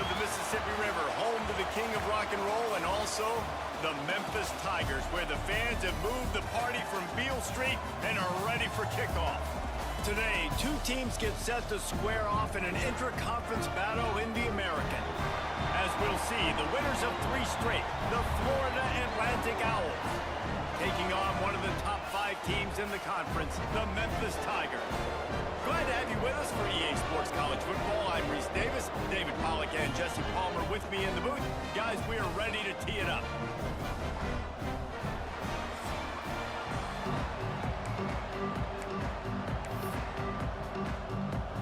of the Mississippi River, home to the king of rock and roll and also the Memphis Tigers, where the fans have moved the party from Beale Street and are ready for kickoff. Today, two teams get set to square off in an intra-conference battle in the American. As we'll see, the winners of 3 straight, the Florida Atlantic Owls, taking on one of the top 5 teams in the conference, the Memphis Tigers. Glad to have you with us for EA Sports College Football. I'm Reese Davis, David Pollack and Jesse Palmer with me in the booth. Guys, we are ready to tee it up.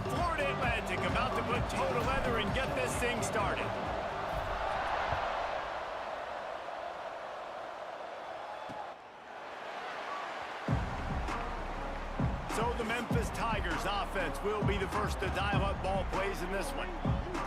Florida Atlantic about to put toe to leather and get this thing started. So the Memphis Tigers offense will be the first to dial up ball plays in this one.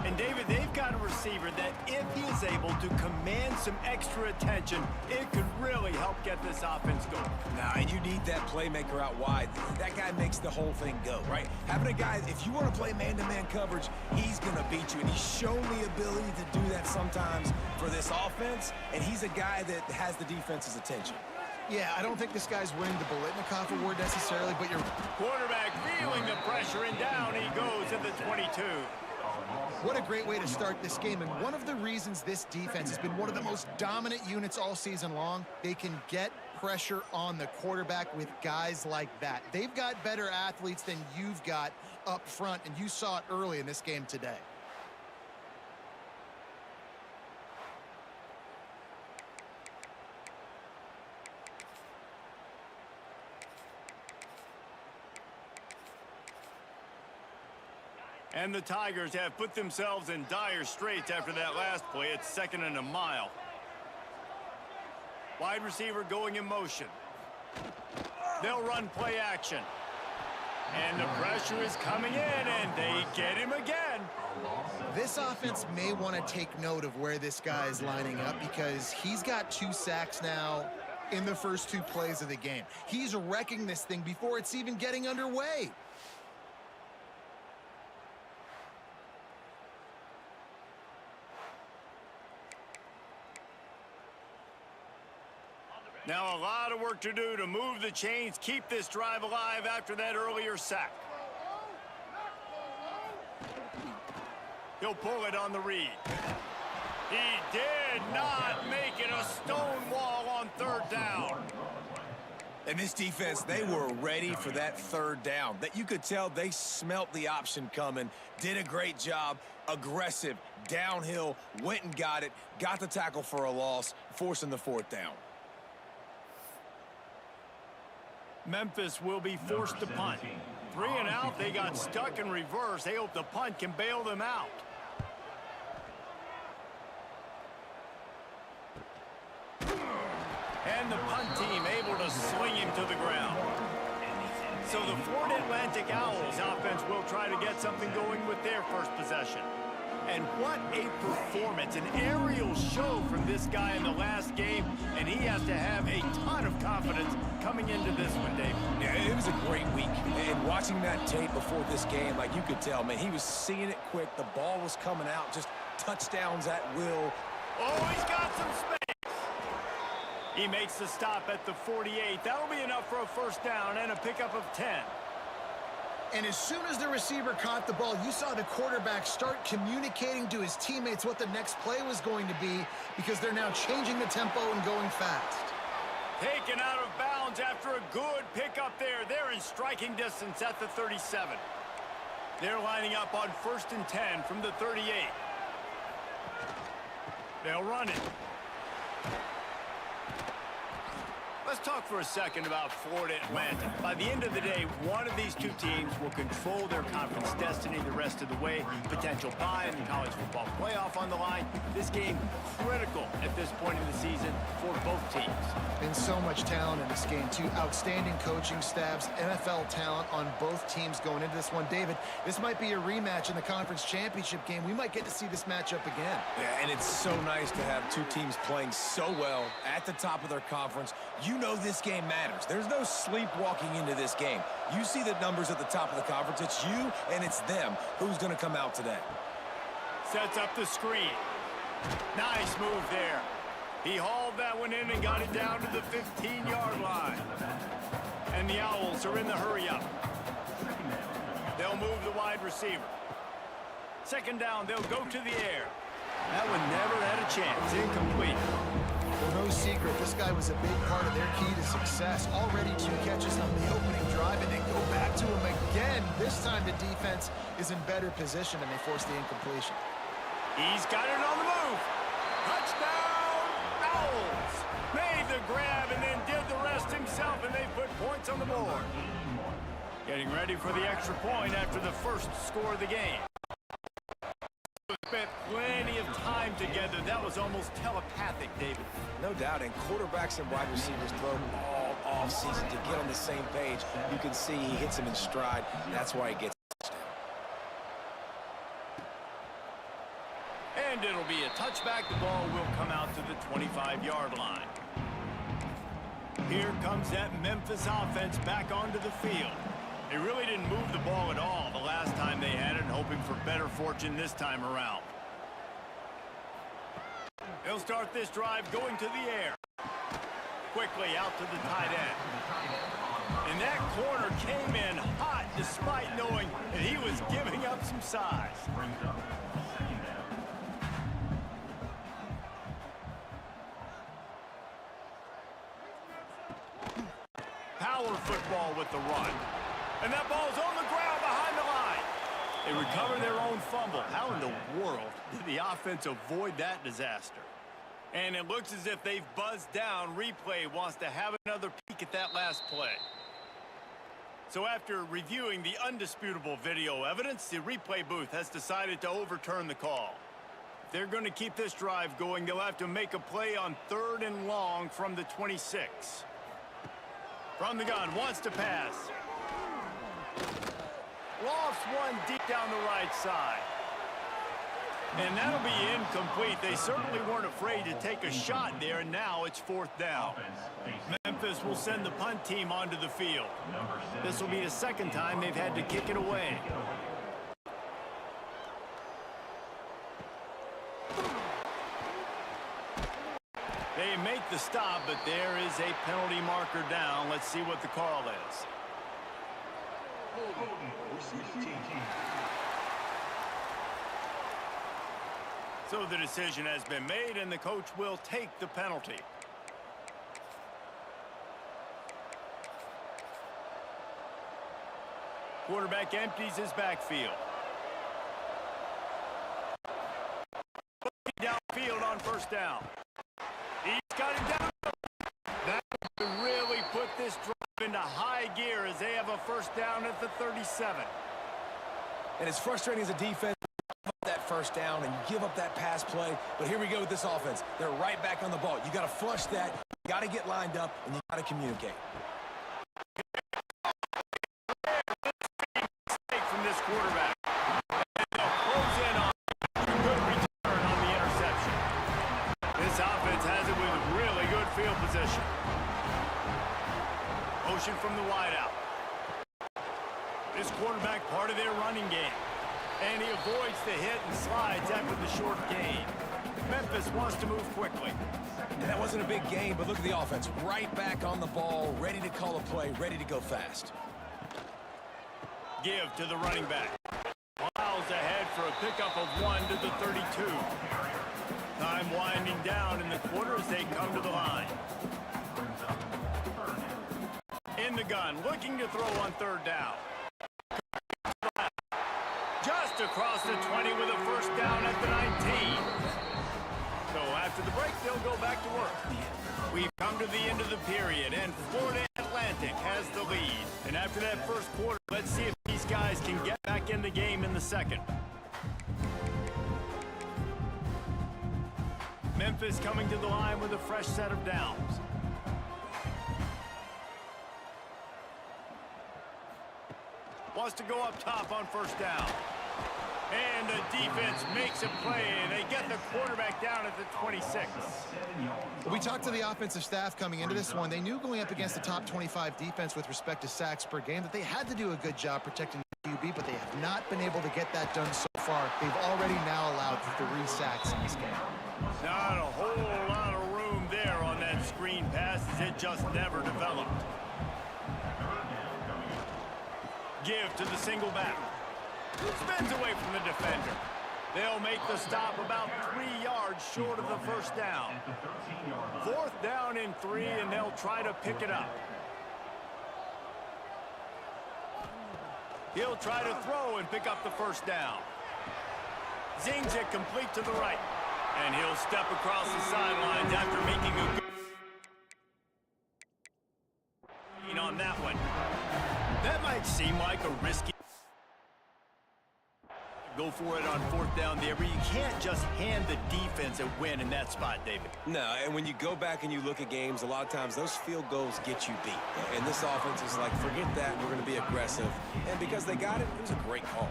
And David, they've got a receiver that if he is able to command some extra attention, it could really help get this offense going. Nah, and you need that playmaker out wide. That guy makes the whole thing go, right? Having a guy, if you want to play man-to-man coverage, he's going to beat you. And he's shown the ability to do that sometimes for this offense. And he's a guy that has the defense's attention. Yeah, I don't think this guy's winning the Bolitnikoff award necessarily, but you're... Quarterback feeling the pressure, and down he goes at the 22. What a great way to start this game, and one of the reasons this defense has been one of the most dominant units all season long, they can get pressure on the quarterback with guys like that. They've got better athletes than you've got up front, and you saw it early in this game today. And the Tigers have put themselves in dire straits after that last play. It's 2nd and a mile. Wide receiver going in motion. They'll run play action. And the pressure is coming in, and they get him again. This offense may want to take note of where this guy is lining up because he's got 2 sacks now in the first 2 plays of the game. He's wrecking this thing before it's even getting underway. Now a lot of work to do to move the chains, keep this drive alive after that earlier sack. He'll pull it on the read. He did not make it a stone wall on 3rd down. And this defense, they were ready for that 3rd down. That you could tell they smelt the option coming, did a great job, aggressive, downhill, went and got it, got the tackle for a loss, forcing the 4th down. Memphis will be forced to punt. 3 and out, they got stuck in reverse. They hope the punt can bail them out. And the punt team able to swing him to the ground. So the Florida Atlantic Owls offense will try to get something going with their first possession. And what a performance, an aerial show from this guy in the last game, and he has to have a ton of confidence coming into this one, Dave. Yeah, it was a great week, and watching that tape before this game, like you could tell, man, he was seeing it quick, the ball was coming out, just touchdowns at will. Oh, he's got some space. He makes the stop at the 48. That'll be enough for a 1st down and a pickup of 10. And as soon as the receiver caught the ball, you saw the quarterback start communicating to his teammates what the next play was going to be because they're now changing the tempo and going fast. Taken out of bounds after a good pickup there. They're in striking distance at the 37. They're lining up on 1st and 10 from the 38. They'll run it. Let's talk for a second about Florida Atlantic. By the end of the day, one of these 2 teams will control their conference destiny the rest of the way. Potential bye in the college football playoff on the line. This game critical at this point in the season for both teams. And so much talent in this game, too. Outstanding coaching staffs, NFL talent on both teams going into this one. David, this might be a rematch in the conference championship game. We might get to see this matchup again. Yeah, and it's so nice to have 2 teams playing so well at the top of their conference. You know this game matters. There's no sleepwalking into this game. You see the numbers at the top of the conference. It's you and it's them. Who's going to come out today? Sets up the screen. Nice move there. He hauled that one in and got it down to the 15-yard line. And the Owls are in the hurry-up. They'll move the wide receiver. Second down, they'll go to the air. That one never had a chance. Incomplete. Well, no secret, this guy was a big part of their key to success. Already 2 catches on the opening drive, and they go back to him again. This time the defense is in better position, and they force the incompletion. He's got it on the move. Touchdown, Owls. Made the grab and then did the rest himself, and they put points on the board. Getting ready for the extra point after the first score of the game. Spent plenty of time together. That was almost telepathic, David. No doubt, and quarterbacks and wide receivers throw all off-season to get on the same page. You can see he hits him in stride. That's why he gets a touchdown. And it'll be a touchback. The ball will come out to the 25-yard line. Here comes that Memphis offense back onto the field. They really didn't move the ball at all the last time they had it, hoping for better fortune this time around. They'll start this drive going to the air. Quickly out to the tight end. And that corner came in hot despite knowing that he was giving up some size. Power football with the run. And that ball's on the ground behind the line. They recover their own fumble. How in the world did the offense avoid that disaster? And it looks as if they've buzzed down. Replay wants to have another peek at that last play. So after reviewing the undisputable video evidence, the replay booth has decided to overturn the call. If they're going to keep this drive going, they'll have to make a play on 3rd and long from the 26. From the gun, wants to pass. Lofts one deep down the right side. And that'll be incomplete. They certainly weren't afraid to take a shot there, and now it's 4th down. Memphis will send the punt team onto the field. This will be the second time they've had to kick it away. They make the stop, but there is a penalty marker down. Let's see what the call is. So the decision has been made, and the coach will take the penalty. Quarterback empties his backfield. Downfield on 1st down. He's got it down. That would really put this drive into high gear as they have a 1st down at the 37. And it's frustrating as a defense to give up that 1st down and give up that pass play. But here we go with this offense. They're right back on the ball. You got to flush that. You got to get lined up, and you got to communicate. Mistake from this quarterback. And they'll close in on a good return on the interception. This offense has it with really good field position. Motion from the wideout. This quarterback part of their running game. And he avoids the hit and slides after the short gain. Memphis wants to move quickly. And that wasn't a big gain, but look at the offense. Right back on the ball, ready to call a play, ready to go fast. Give to the running back. Miles ahead for a pickup of 1 to the 32. Time winding down in the quarter as they come to the line. In the gun, looking to throw on 3rd down. Just across the 20 with a 1st down at the 19. So after the break, they'll go back to work. We've come to the end of the period, and Florida Atlantic has the lead. And after that first quarter, let's see if these guys can get back in the game in the second. Memphis coming to the line with a fresh set of downs. Wants to go up top on 1st down. And the defense makes a play, and they get the quarterback down at the 26. We talked to the offensive staff coming into this one. They knew going up against the top 25 defense with respect to sacks per game that they had to do a good job protecting the QB be, but they have not been able to get that done so far. They've already now allowed 3 sacks in this game. Not a whole lot of room there on that screen pass, as it just never developed. Give to the single back. Spins away from the defender. They'll make the stop about 3 yards short of the first down. 4th down and 3, and they'll try to pick it up. He'll try to throw and pick up the first down. Zings it complete to the right. And he'll step across the sidelines after making a good on that one. That might seem like a risky go for it on 4th down there, but you can't just hand the defense a win in that spot, David. No, and when you go back and you look at games, a lot of times those field goals get you beat. And this offense is like, forget that, we're going to be aggressive. And because they got it, it was a great call.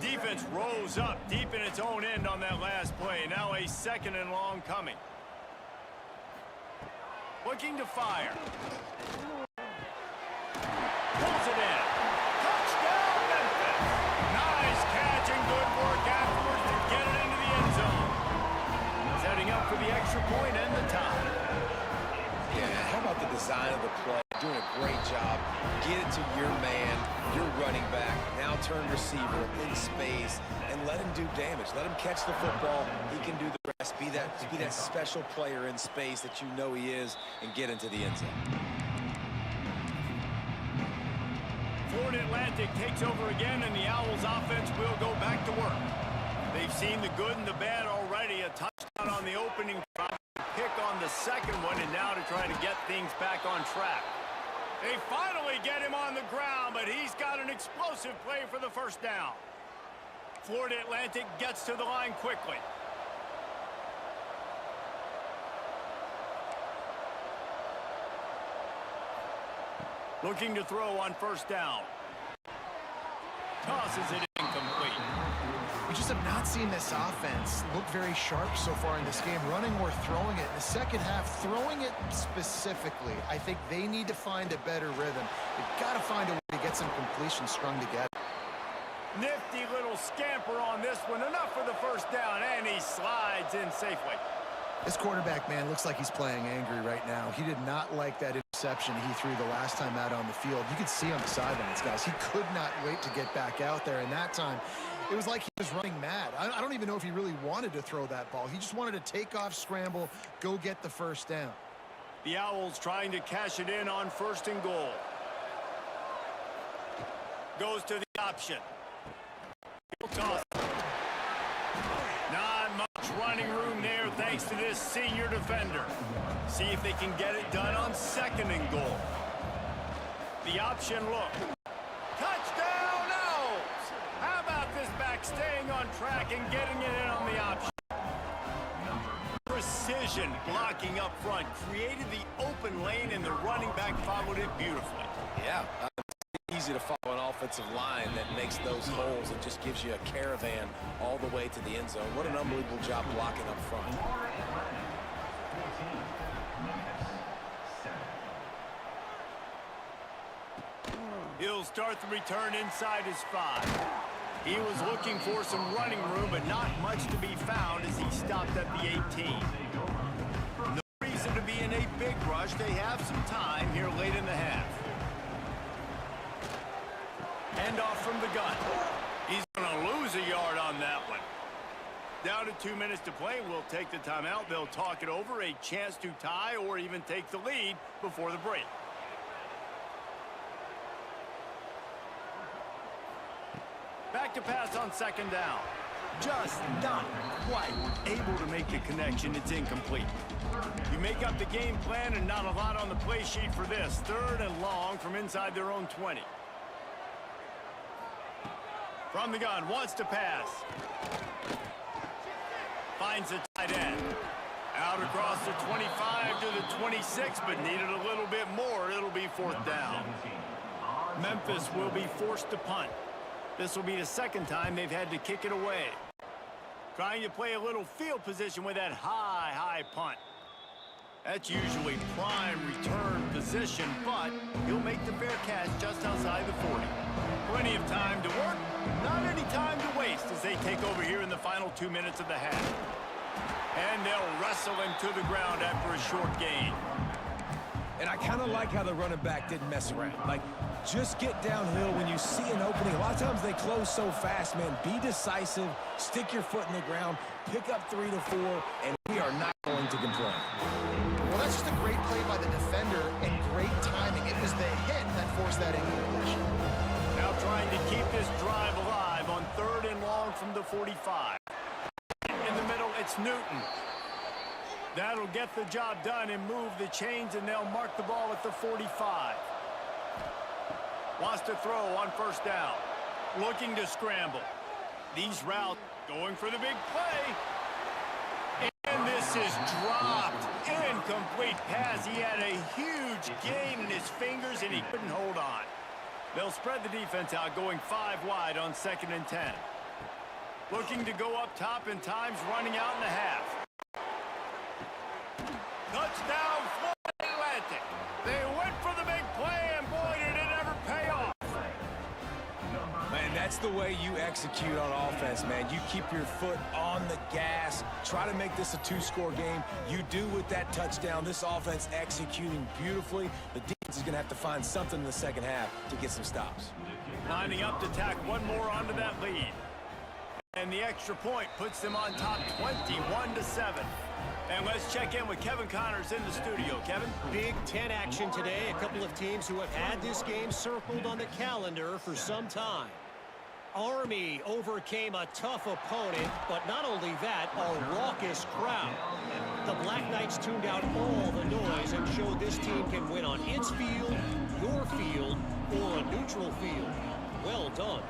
Defense rose up deep in its own end on that last play. Now a 2nd and long coming. Looking to fire. Pulls it in. Touchdown, Memphis. Nice catch and good work afterwards to get it into the end zone. Setting up for the extra point and the tie. Yeah, how about the design of the play? Doing a great job. Get it to your man, your running back. Now turn receiver in space and let him do damage. Let him catch the football. He can do the rest. Be that special player in space that you know he is, and get into the end zone. Florida Atlantic takes over again, and the Owls offense will go back to work. They've seen the good and the bad already. A touchdown on the opening drive, pick on the second one, and now to try to get things back on track. They finally get him on the ground, but he's got an explosive play for the first down. Florida Atlantic gets to the line quickly. Looking to throw on 1st down. Tosses it incomplete. We just have not seen this offense look very sharp so far in this game, running or throwing it. In the second half, throwing it specifically, I think they need to find a better rhythm. They've got to find a way to get some completions strung together. Nifty little scamper on this one. Enough for the first down, and he slides in safely. This quarterback, man, looks like he's playing angry right now. He did not like that interception he threw the last time out on the field. You could see on the sidelines, guys. He could not wait to get back out there, and that time it was like he was running mad. I don't even know if he really wanted to throw that ball. He just wanted to take off, scramble, go get the first down. The Owls trying to cash it in on 1st and goal. Goes to the option. He'll toss. Not much running room there thanks to this senior defender. See if they can get it done on 2nd and goal. The option look. Touchdown, Owls! How about this back staying on track and getting it in on the option? Precision blocking up front created the open lane, and the running back followed it beautifully. Yeah, it's easy to follow an offensive line that makes those holes and just gives you a caravan all the way to the end zone. What an unbelievable job blocking up front. He'll start the return inside his 5. He was looking for some running room, but not much to be found as he stopped at the 18. No reason to be in a big rush. They have some time here late in the half. Handoff from the gun. He's going to lose a yard on that one. Down to 2 minutes to play. We'll take the timeout. They'll talk it over. A chance to tie or even take the lead before the break. Back to pass on 2nd down. Just not quite able to make the connection. It's incomplete. You make up the game plan, and not a lot on the play sheet for this. 3rd and long from inside their own 20. From the gun, wants to pass. Finds the tight end. Out across the 25 to the 26, but needed a little bit more. It'll be 4th down. Memphis will be forced to punt. This will be the 2nd time they've had to kick it away. Trying to play a little field position with that high punt. That's usually prime return position, but he'll make the fair catch just outside the 40. Plenty of time to work, not any time to waste as they take over here in the final 2 minutes of the half. And they'll wrestle him to the ground after a short gain. And I kind of like how the running back didn't mess around. Like, just get downhill when you see an opening. A lot of times they close so fast, man. Be decisive, stick your foot in the ground, pick up 3 to 4, and we are not going to complain. Well, that's just a great play by the defender and great timing. It was the hit that forced that incompletion. Now trying to keep this drive alive on 3rd and long from the 45. In the middle, it's Newton. That'll get the job done and move the chains, and they'll mark the ball at the 45. Wants to throw on 1st down. Looking to scramble. These routes going for the big play. And this is dropped. Incomplete pass. He had a huge gain in his fingers, and he couldn't hold on. They'll spread the defense out, going 5 wide on 2nd and 10. Looking to go up top, and time's running out in the half. Touchdown, Florida Atlantic. They went for the big play, and boy, did it ever pay off. Man, that's the way you execute on offense, man. You keep your foot on the gas. Try to make this a 2-score game. You do with that touchdown. This offense executing beautifully. The defense is going to have to find something in the second half to get some stops. Lining up to tack one more onto that lead. And the extra point puts them on top 21-7. And let's check in with Kevin Connors in the studio. Kevin? Big Ten action today. A couple of teams who have had this game circled on the calendar for some time. Army overcame a tough opponent, but not only that, a raucous crowd. The Black Knights tuned out all the noise and showed this team can win on its field, your field, or a neutral field. Well done.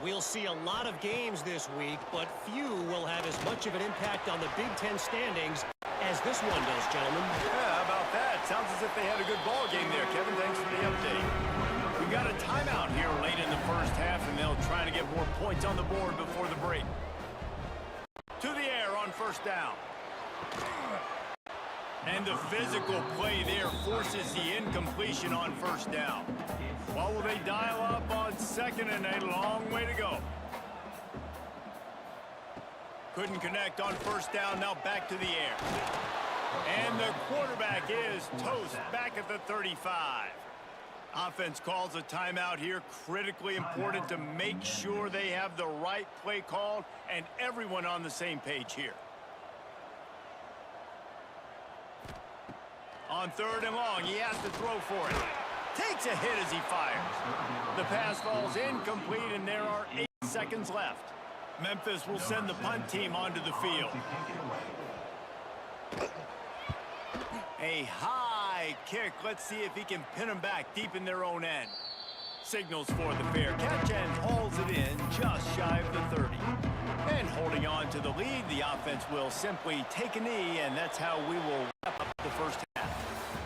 We'll see a lot of games this week, but few will have as much of an impact on the Big Ten standings as this one does, gentlemen. Yeah, how about that? Sounds as if they had a good ball game there, Kevin. Thanks for the update. We've got a timeout here late in the first half, and they'll try to get more points on the board before the break. To the air on 1st down. And the physical play there forces the incompletion on 1st down. What will they dial up on 2nd and a long way to go? Couldn't connect on 1st down, now back to the air. And the quarterback is toast back at the 35. Offense calls a timeout here, critically important to make sure they have the right play called and everyone on the same page here. On 3rd and long, he has to throw for it. Takes a hit as he fires. The pass falls incomplete, and there are 8 seconds left. Memphis will send the punt team onto the field. A high kick. Let's see if he can pin them back deep in their own end. Signals for the fair catch and hauls it in just shy of the 30. And holding on to the lead, the offense will simply take a knee, and that's how we will wrap up the first half.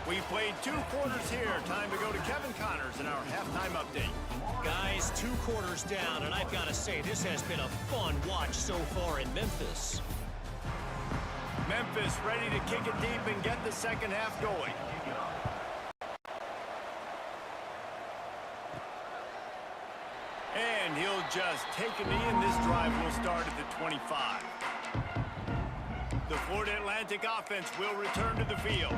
We've played 2 quarters here. Time to go to Kevin Connors in our halftime update. Guys, 2 quarters down, and I've got to say, this has been a fun watch so far in Memphis. Memphis ready to kick it deep and get the second half going. And he'll just take a knee, and this drive will start at the 25. The Florida Atlantic offense will return to the field.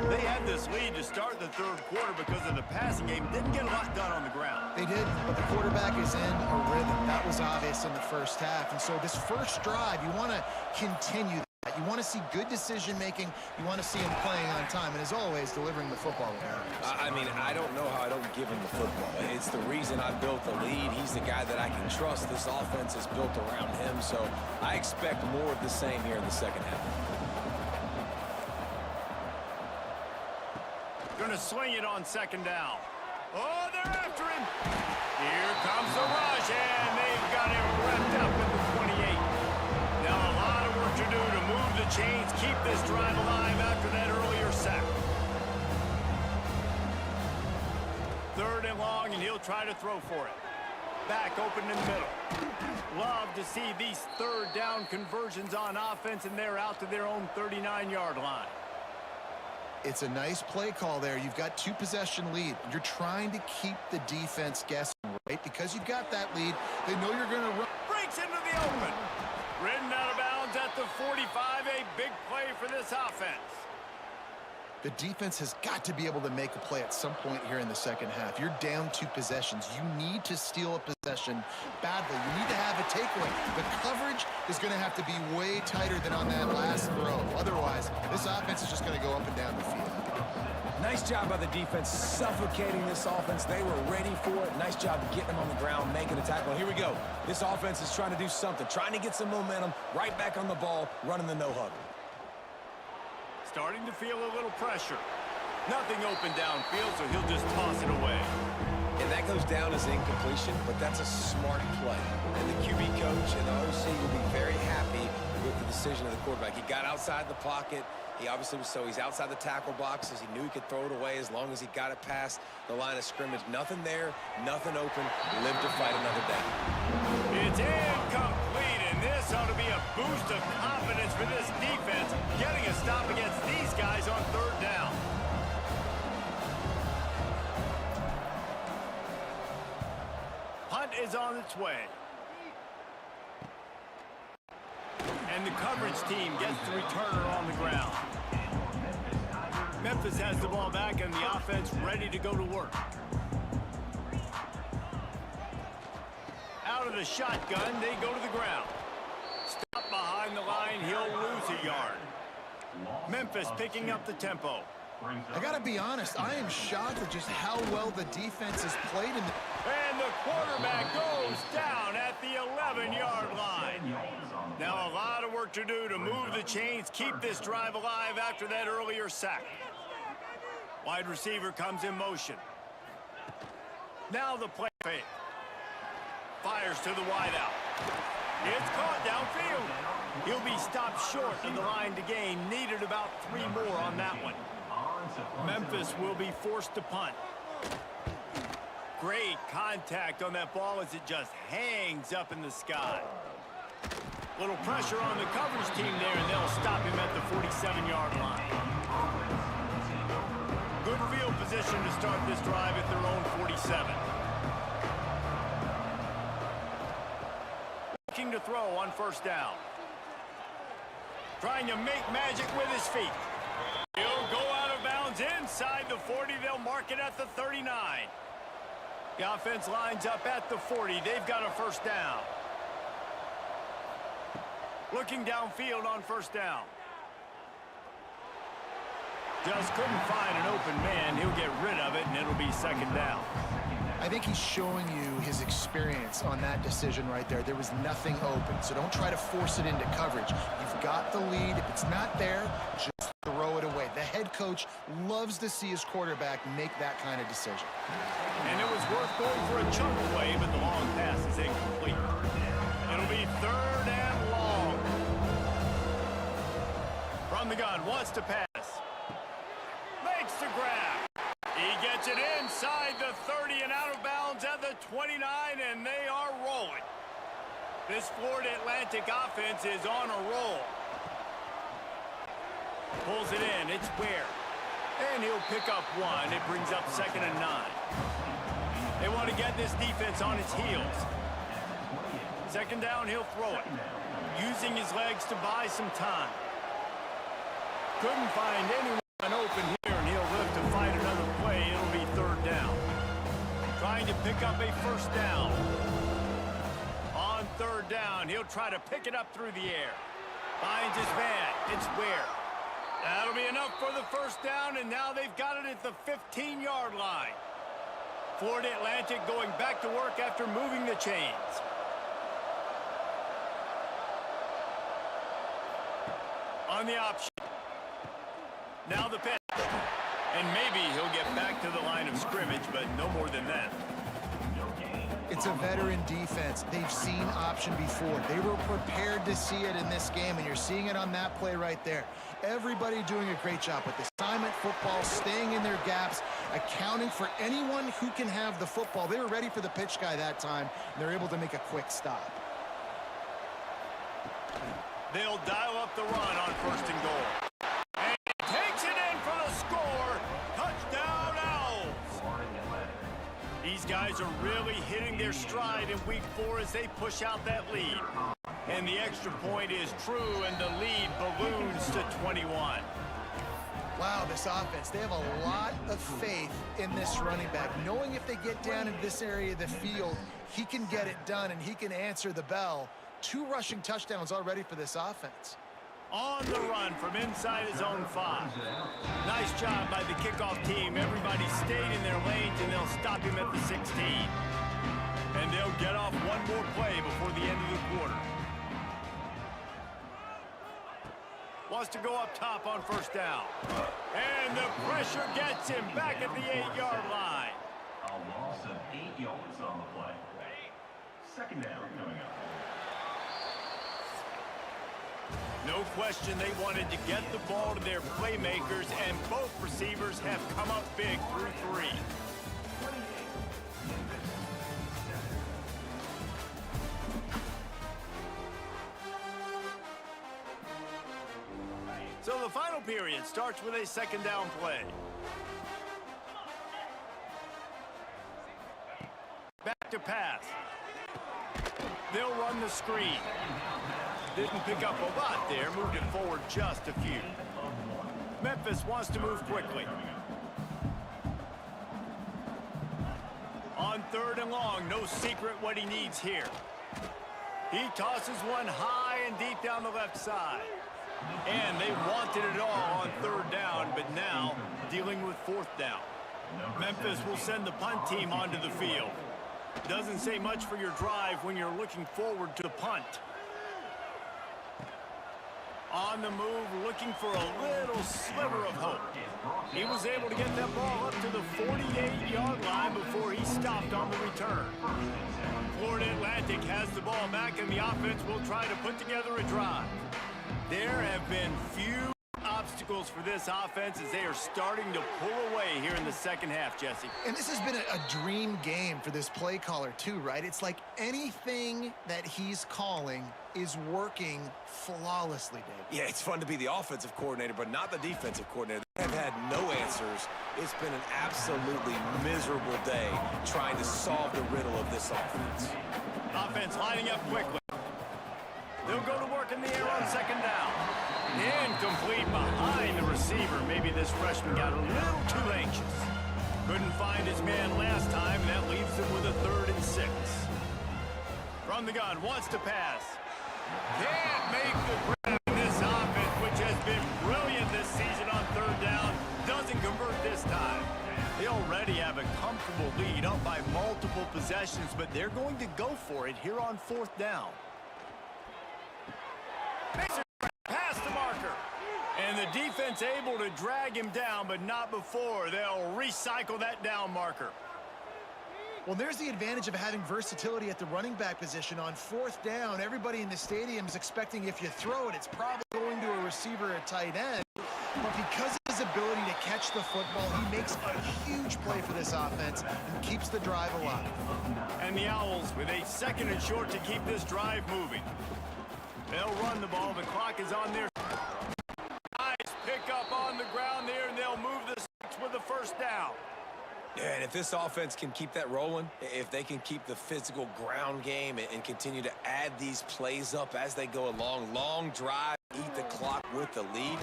They had this lead to start the 3rd quarter because of the passing game. Didn't get a lot done on the ground. They did, but the quarterback is in a rhythm. That was obvious in the first half. And so this first drive, you want to continue that. You want to see good decision-making. You want to see him playing on time. And as always, delivering the football. I mean, I don't know how I don't give him the football. It's the reason I built the lead. He's the guy that I can trust. This offense is built around him, so I expect more of the same here in the second half. Going to swing it on 2nd down. Oh, they're after him. Here comes the rush, and they've got him wrapped up at the 28. Now a lot of work to do to move the chains, keep this drive alive after that earlier sack. 3rd and long, and he'll try to throw for it. Back open in the middle. Love to see these 3rd down conversions on offense, and they're out to their own 39-yard line. It's a nice play call there. You've got 2-possession lead. You're trying to keep the defense guessing, right? Because you've got that lead, they know you're going to run. Breaks into the open. Ridden out of bounds at the 45. A big play for this offense. The defense has got to be able to make a play at some point here in the second half. You're down 2 possessions. You need to steal a possession badly. You need to have a takeaway. The coverage is going to have to be way tighter than on that last throw. Otherwise, this offense is just going to go up and down the field. Nice job by the defense suffocating this offense. They were ready for it. Nice job getting them on the ground, making a tackle. Here we go. This offense is trying to do something, trying to get some momentum, right back on the ball, running the no-huddle. Starting to feel a little pressure. Nothing open downfield, so he'll just toss it away. And that goes down as incompletion, but that's a smart play. And the QB coach and the OC will be very happy with the decision of the quarterback. He got outside the pocket. He obviously was he's outside the tackle boxes. He knew he could throw it away as long as he got it past the line of scrimmage. Nothing there, nothing open. Live to fight another day. It's incomplete, and this ought to be a boost of confidence for this defense, getting a stop against these guys on 3rd down. Punt is on its way. And the coverage team gets the returner on the ground. Memphis has the ball back and the offense ready to go to work. Out of the shotgun, they go to the ground. Stop behind the line, he'll lose a yard. Memphis picking up the tempo. I got to be honest, I am shocked at just how well the defense has played. And the quarterback goes down at the 11-yard line. Now a lot of work to do to move the chains, keep this drive alive after that earlier sack. Wide receiver comes in motion. Now the play fake. Fires to the wideout. It's caught downfield. He'll be stopped short of the line to gain. Needed about 3 more on that one. Memphis will be forced to punt. Great contact on that ball as it just hangs up in the sky. Little pressure on the coverage team there, and they'll stop him at the 47-yard line. Good field position to start this drive at their own 47. Looking to throw on 1st down. Trying to make magic with his feet. He'll go out of bounds inside the 40. They'll mark it at the 39. The offense lines up at the 40. They've got a 1st down. Looking downfield on 1st down. Just couldn't find an open man. He'll get rid of it, and it'll be 2nd down. I think he's showing you his experience on that decision right there. There was nothing open, so don't try to force it into coverage. You've got the lead. If it's not there, just throw it away. The head coach loves to see his quarterback make that kind of decision. And it was worth going for a chunk play, but the long pass is incomplete. It'll be 3rd and long. From the gun, wants to pass. Makes the grab. He gets it inside the 30 and out of bounds at the 29, and they are rolling. This Florida Atlantic offense is on a roll. Pulls it in. It's Ware. And he'll pick up 1. It brings up 2nd and 9. They want to get this defense on its heels. 2nd down, he'll throw it. Using his legs to buy some time. Couldn't find anyone open here, and he'll live to fight another play. It'll be 3rd down. Trying to pick up a 1st down. On 3rd down, he'll try to pick it up through the air. Finds his man. It's Ware. That'll be enough for the 1st down, and now they've got it at the 15-yard line. Florida Atlantic going back to work after moving the chains. On the option. Now the pitch. And maybe he'll get back to the line of scrimmage, but no more than that. It's a veteran defense. They've seen option before. They were prepared to see it in this game, and you're seeing it on that play right there. Everybody doing a great job with assignment football, staying in their gaps, accounting for anyone who can have the football. They were ready for the pitch guy that time, and they're able to make a quick stop. They'll dial up the run on 1st and goal. And he takes it in for the score. guys are really hitting their stride in week 4 as they push out that lead. And the extra point is true, and the lead balloons to 21. Wow, this offense, they have a lot of faith in this running back, knowing if they get down into this area of the field, he can get it done and he can answer the bell. 2 rushing touchdowns already for this offense. On the run from inside his own 5. Nice job by the kickoff team. Everybody stayed in their lanes, and they'll stop him at the 16. And they'll get off one more play before the end of the quarter. Wants to go up top on first down. And the pressure gets him back at the 8-yard line. A loss of 8 yards on the play. Second down coming up. No question they wanted to get the ball to their playmakers, and both receivers have come up big through 3. So the final period starts with a second down play. Back to pass. They'll run the screen. Didn't pick up a lot there, moved it forward just a few. Memphis wants to move quickly. On 3rd and long, no secret what he needs here. He tosses one high and deep down the left side. And they wanted it all on 3rd down, but now dealing with 4th down. Memphis will send the punt team onto the field. Doesn't say much for your drive when you're looking forward to the punt. On the move, looking for a little sliver of hope. He was able to get that ball up to the 48-yard line before he stopped on the return. Florida Atlantic has the ball back, and the offense will try to put together a drive. There have been few obstacles for this offense as they are starting to pull away here in the second half, Jesse. And this has been a dream game for this play caller too, right? It's like anything that he's calling is working flawlessly, Dave. Yeah, it's fun to be the offensive coordinator, but not the defensive coordinator. They have had no answers. It's been an absolutely miserable day trying to solve the riddle of this offense. Offense lining up quickly. They'll go to work in the air on second down. Incomplete behind the receiver. Maybe this freshman got a little too anxious. Couldn't find his man last time, and that leaves him with a 3rd and 6. From the gun, wants to pass. Can't make the grab in this offense, which has been brilliant this season on 3rd down. Doesn't convert this time. They already have a comfortable lead, up by multiple possessions, but they're going to go for it here on 4th down. Past the marker. And the defense able to drag him down, but not before. They'll recycle that down marker. Well, there's the advantage of having versatility at the running back position. On 4th down, everybody in the stadium is expecting if you throw it, it's probably going to a receiver at tight end. But because of his ability to catch the football, he makes a huge play for this offense and keeps the drive alive. And the Owls with a 2nd and short to keep this drive moving. They'll run the ball. The clock is on their side. Nice pick up on the ground there, and they'll move the sticks with the 1st down. Yeah, and if this offense can keep that rolling, if they can keep the physical ground game and continue to add these plays up as they go along, long drive, eat the clock with the lead.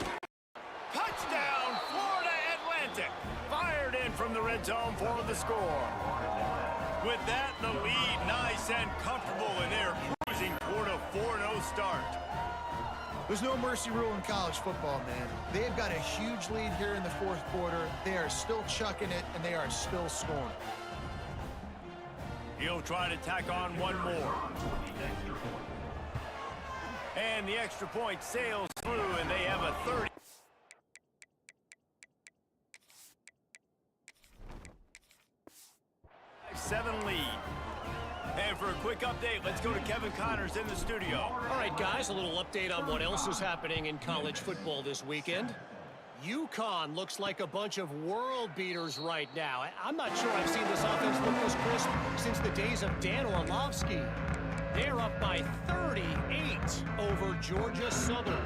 Touchdown, Florida Atlantic. Fired in from the red zone for the score. With that, the lead nice and comfortable, and they're cruising toward a 4-0 start. There's no mercy rule in college football, man. They've got a huge lead here in the 4th quarter. They are still chucking it, and they are still scoring. He'll try to tack on one more. And the extra point sails through, and they have a 30-7 lead. And for a quick update, let's go to Kevin Connors in the studio. All right, guys, a little update on what else is happening in college football this weekend. UConn looks like a bunch of world beaters right now. I'm not sure I've seen this offense look this crisp since the days of Dan Orlovsky. They're up by 38 over Georgia Southern.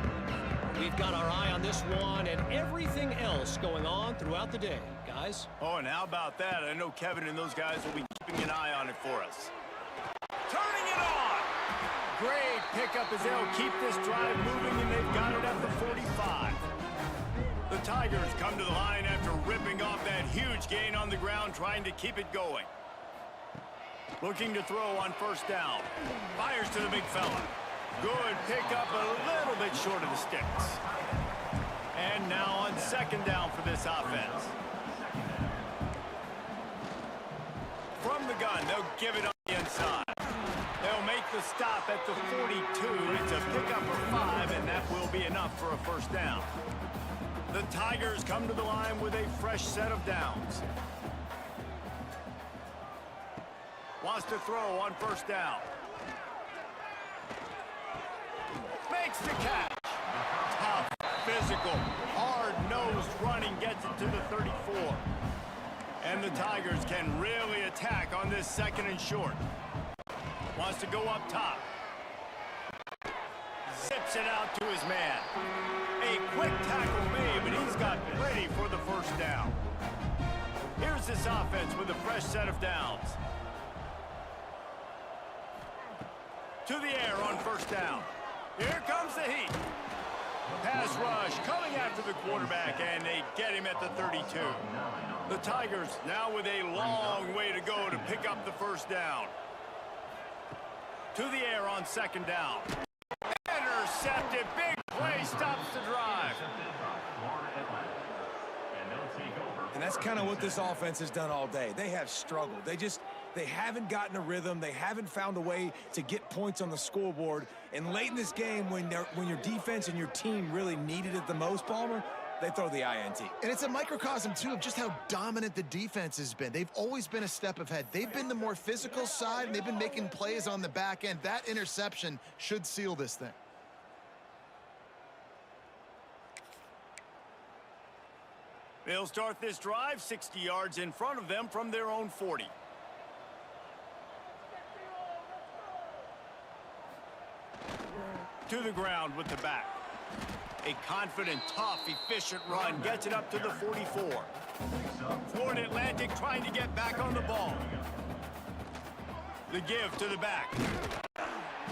We've got our eye on this one and everything else going on throughout the day. Guys. guys. Oh, and how about that? I know Kevin and those guys will be keeping an eye on it for us. Turning it on! Great pickup as they'll keep this drive moving, and they've got it at the 45. The Tigers come to the line after ripping off that huge gain on the ground, trying to keep it going. Looking to throw on first down. Fires to the big fella. Good pickup, a little bit short of the sticks. And now on second down for this offense. From the gun, they'll give it on the inside. They'll make the stop at the 42. It's a pickup of 5, and that will be enough for a first down. The Tigers come to the line with a fresh set of downs. Wants to throw on first down. Makes the catch. Tough, physical, hard-nosed running gets it to the 34. And the Tigers can really attack on this second and short. Wants to go up top. Zips it out to his man. A quick tackle made, but he's got plenty for the first down. Here's this offense with a fresh set of downs. To the air on first down. Here comes the heat. Pass rush coming after the quarterback, and they get him at the 32. The Tigers now with a long way to go to pick up the first down. To the air on second down. Intercepted. Big play stops the drive. And that's kind of what this offense has done all day. They have struggled. They haven't gotten a rhythm. They haven't found a way to get points on the scoreboard. And late in this game, when your defense and your team really needed it the most, Palmer, they throw the INT. And it's a microcosm, too, of just how dominant the defense has been. They've always been a step ahead. They've been the more physical side, and they've been making plays on the back end. That interception should seal this thing. They'll start this drive 60 yards in front of them from their own 40. To the ground with the back. A confident, tough, efficient run gets it up to the 44. Florida Atlantic trying to get back on the ball. The give to the back.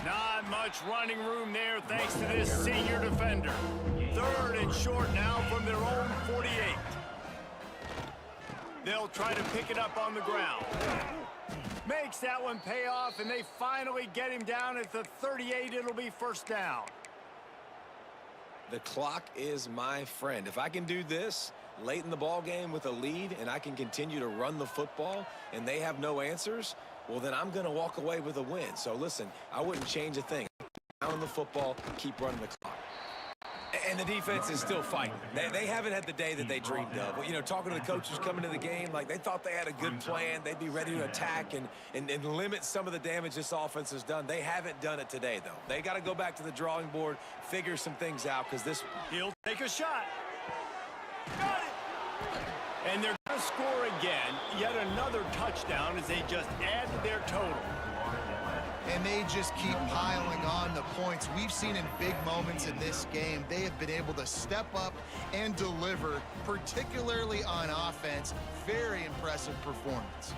Not much running room there thanks to this senior defender. Third and short now from their own 48. They'll try to pick it up on the ground. Makes that one pay off, and they finally get him down at the 38. It'll be first down. The clock is my friend. If I can do this late in the ball game with a lead and I can continue to run the football and they have no answers, well, then I'm going to walk away with a win. So, listen, I wouldn't change a thing. Down the football, keep running the clock. And the defense is still fighting. They haven't had the day that they dreamed of. You know, talking to the coaches coming to the game, like they thought they had a good plan. They'd be ready to attack and limit some of the damage this offense has done. They haven't done it today, though. They got to go back to the drawing board, figure some things out, because this... He'll take a shot. Got it! And they're going to score again. Yet another touchdown as they just add to their total. And they just keep piling on the points. We've seen in big moments in this game, they have been able to step up and deliver, particularly on offense. Very impressive performance.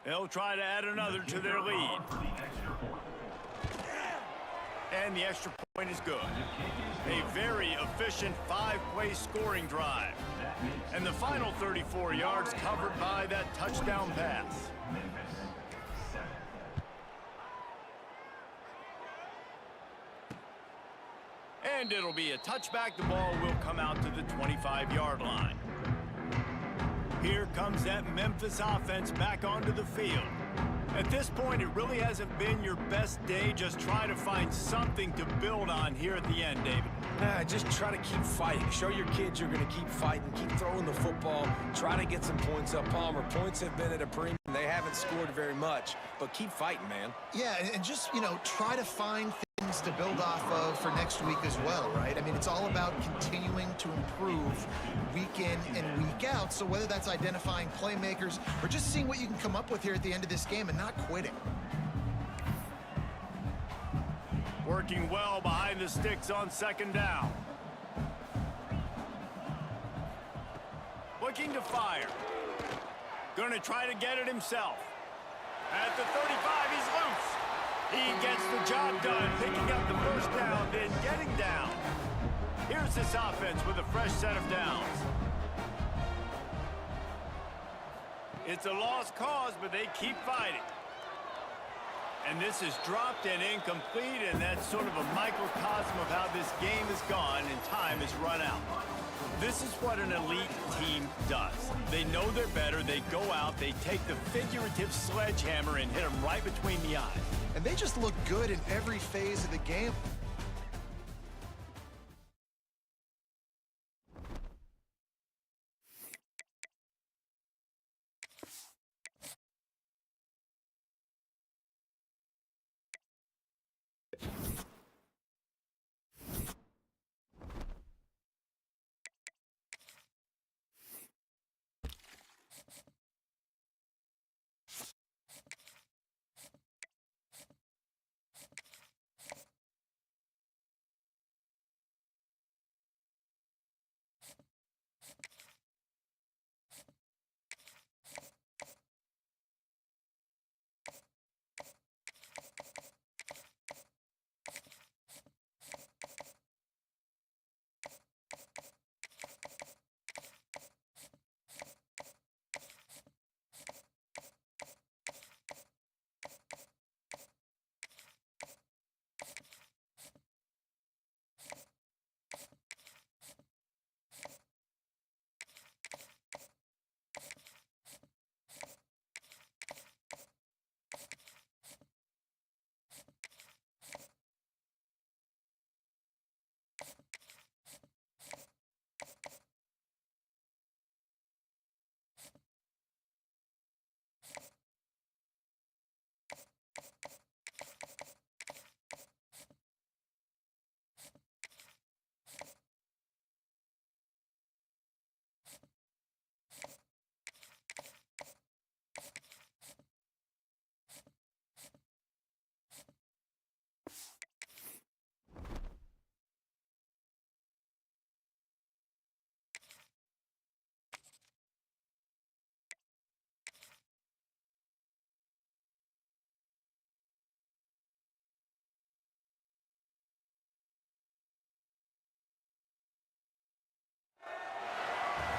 They'll try to add another to their lead. And the extra point is good. A very efficient 5-play scoring drive. And the final 34 yards covered by that touchdown pass. And it'll be a touchback. The ball will come out to the 25-yard line. Here comes that Memphis offense back onto the field. At this point, it really hasn't been your best day. Just try to find something to build on here at the end, David. Just try to keep fighting. Show your kids you're going to keep fighting. Keep throwing the football. Try to get some points up. Palmer, points have been at a premium. They haven't scored very much, but keep fighting, man. Yeah, and just, you know, try to find things to build off of for next week as well, right? I mean, it's all about continuing to improve week in and week out. So whether that's identifying playmakers or just seeing what you can come up with here at the end of this game and not quitting. Working well behind the sticks on second down. Looking to fire. Gonna try to get it himself. At the 35, he's loose. He gets the job done, picking up the first down, then getting down. Here's this offense with a fresh set of downs. It's a lost cause, but they keep fighting. And this is dropped and incomplete, and that's sort of a microcosm of how this game has gone and time has run out. This is what an elite team does. They know they're better, they go out, they take the figurative sledgehammer and hit them right between the eyes. And they just look good in every phase of the game.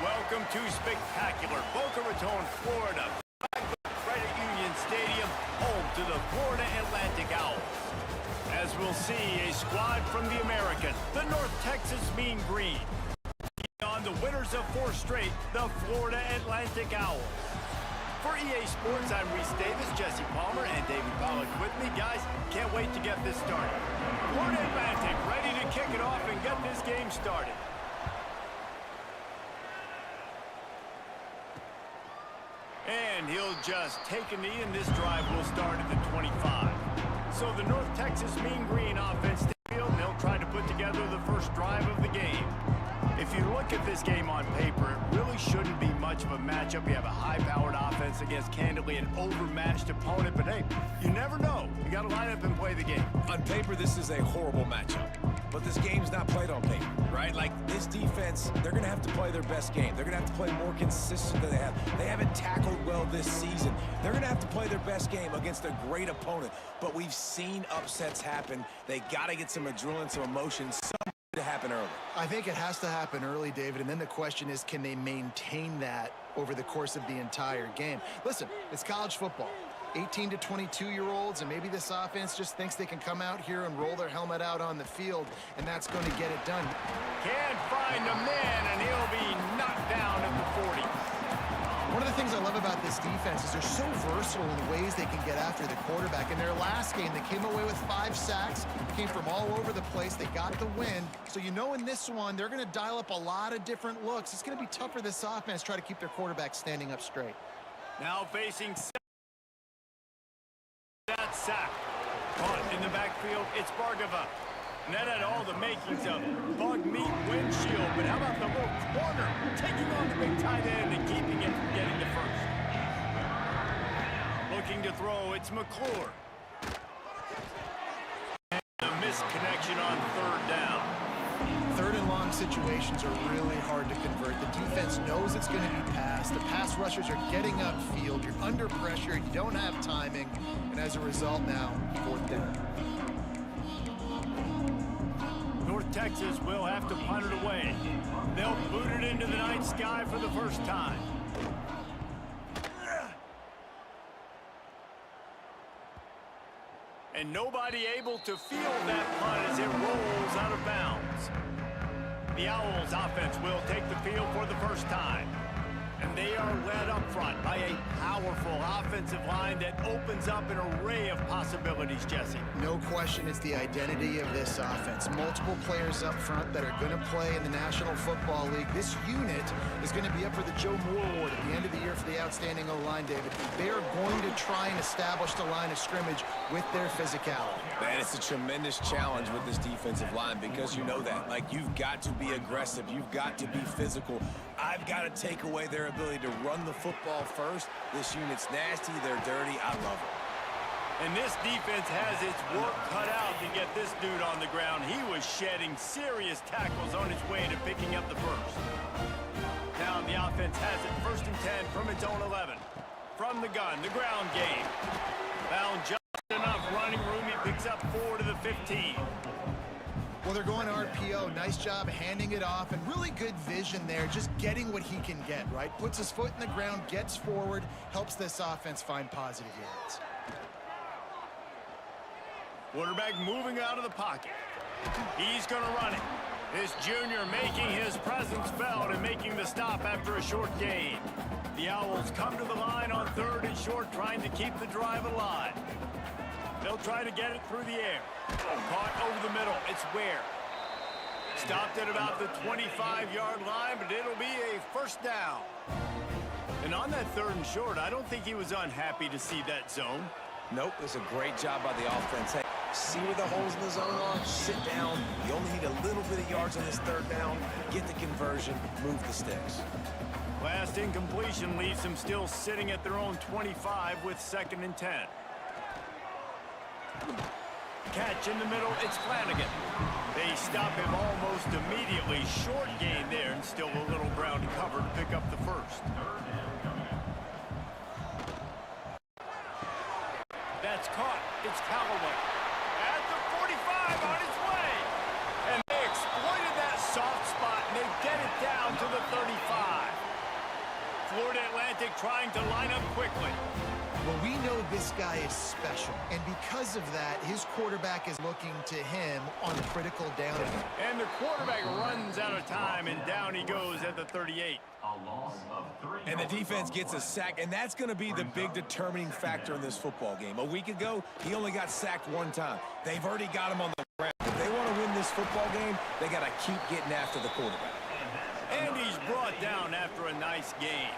Welcome to spectacular Boca Raton, Florida. Credit Union Stadium, home to the Florida Atlantic Owls. As we'll see, a squad from the American, the North Texas Mean Green. On the winners of 4 straight, the Florida Atlantic Owls. For EA Sports, I'm Reese Davis, Jesse Palmer, and David Pollack with me. Guys, can't wait to get this started. Florida Atlantic ready to kick it off and get this game started. And he'll just take a knee, and this drive will start at the 25. So the North Texas Mean Green offense takes the field, and they'll try to put together the first drive of the game. If you look at this game on paper, it really shouldn't be much of a matchup. You have a high-powered offense against, candidly, an overmatched opponent. But, hey, you never know. You got to line up and play the game. On paper, this is a horrible matchup. But this game's not played on paper, right? Like, this defense, they're going to have to play their best game. They're going to have to play more consistent than they have. They haven't tackled well this season. They're going to have to play their best game against a great opponent. But we've seen upsets happen. They got to get some adrenaline, some emotion, something to happen early. I think it has to happen early, David, and then the question is, can they maintain that over the course of the entire game? Listen, it's college football. 18 to 22-year-olds, and maybe this offense just thinks they can come out here and roll their helmet out on the field, and that's going to get it done. Can't find a man, and he'll be knocked down at the 40. One of the things I love about this defense is they're so versatile in the ways they can get after the quarterback. In their last game, they came away with 5 sacks, came from all over the place. They got the win. So you know in this one, they're going to dial up a lot of different looks. It's going to be tough for this offense to try to keep their quarterback standing up straight. Now facing that sack. Caught in the backfield, it's Bargava. And that had all the makings of bug meat windshield, but how about the little corner taking on the big tight end and keeping it from getting to first? Looking to throw, it's McClure. And a missed connection on third down. Third and long situations are really hard to convert. The defense knows it's going to be passed. The pass rushers are getting upfield. You're under pressure. You don't have timing. And as a result now, fourth down. North Texas will have to punt it away. They'll boot it into the night sky for the first time. And nobody able to field that punt as it rolls out of bounds. The Owls offense will take the field for the first time. And they are led up front by a powerful offensive line that opens up an array of possibilities, Jesse. No question it's the identity of this offense. Multiple players up front that are going to play in the National Football League. This unit is going to be up for the Joe Moore Award at the end of the year for the outstanding O-line, David. They are going to try and establish the line of scrimmage with their physicality. Man, it's a tremendous challenge with this defensive line because you know that. Like, you've got to be aggressive. You've got to be physical. I've got to take away their ability to run the football first. This unit's nasty. They're dirty. I love it. And this defense has its work cut out to get this dude on the ground. He was shedding serious tackles on his way to picking up the first. Now the offense has it 1st and 10 from its own 11. From the gun, the ground game. Found just enough running room. He picks up 4 to the 15. Well, they're going RPO. Nice job handing it off, and really good vision there, just getting what he can get, right? Puts his foot in the ground, gets forward, helps this offense find positive yards. Quarterback moving out of the pocket. He's going to run it. This junior making his presence felt and making the stop after a short gain. The Owls come to the line on 3rd and short, trying to keep the drive alive. They'll try to get it through the air. Caught over the middle. It's Ware. Stopped at about the 25-yard line, but it'll be a first down. And on that 3rd and short, I don't think he was unhappy to see that zone. Nope, it's a great job by the offense. Hey, see where the holes in the zone are? Sit down. You only need a little bit of yards on this 3rd down. Get the conversion. Move the sticks. Last incompletion leaves them still sitting at their own 25 with 2nd and 10. Catch in the middle, it's Flanagan. They stop him almost immediately. Short gain there, and still a little ground to cover to pick up the first. That's caught. It's Callaway. At the 45 on his way. And they exploited that soft spot, and they get it down to the 35. Florida Atlantic trying to line up quickly. Well, we know this guy is special, and because of that, his quarterback is looking to him on critical down. And the quarterback runs out of time, and down he goes at the 38. A loss of 3 And the defense gets a sack, and that's going to be the big determining factor in this football game. A week ago, he only got sacked 1 time. They've already got him on the ground. If they want to win this football game, they got to keep getting after the quarterback. And he's brought down after a nice gain.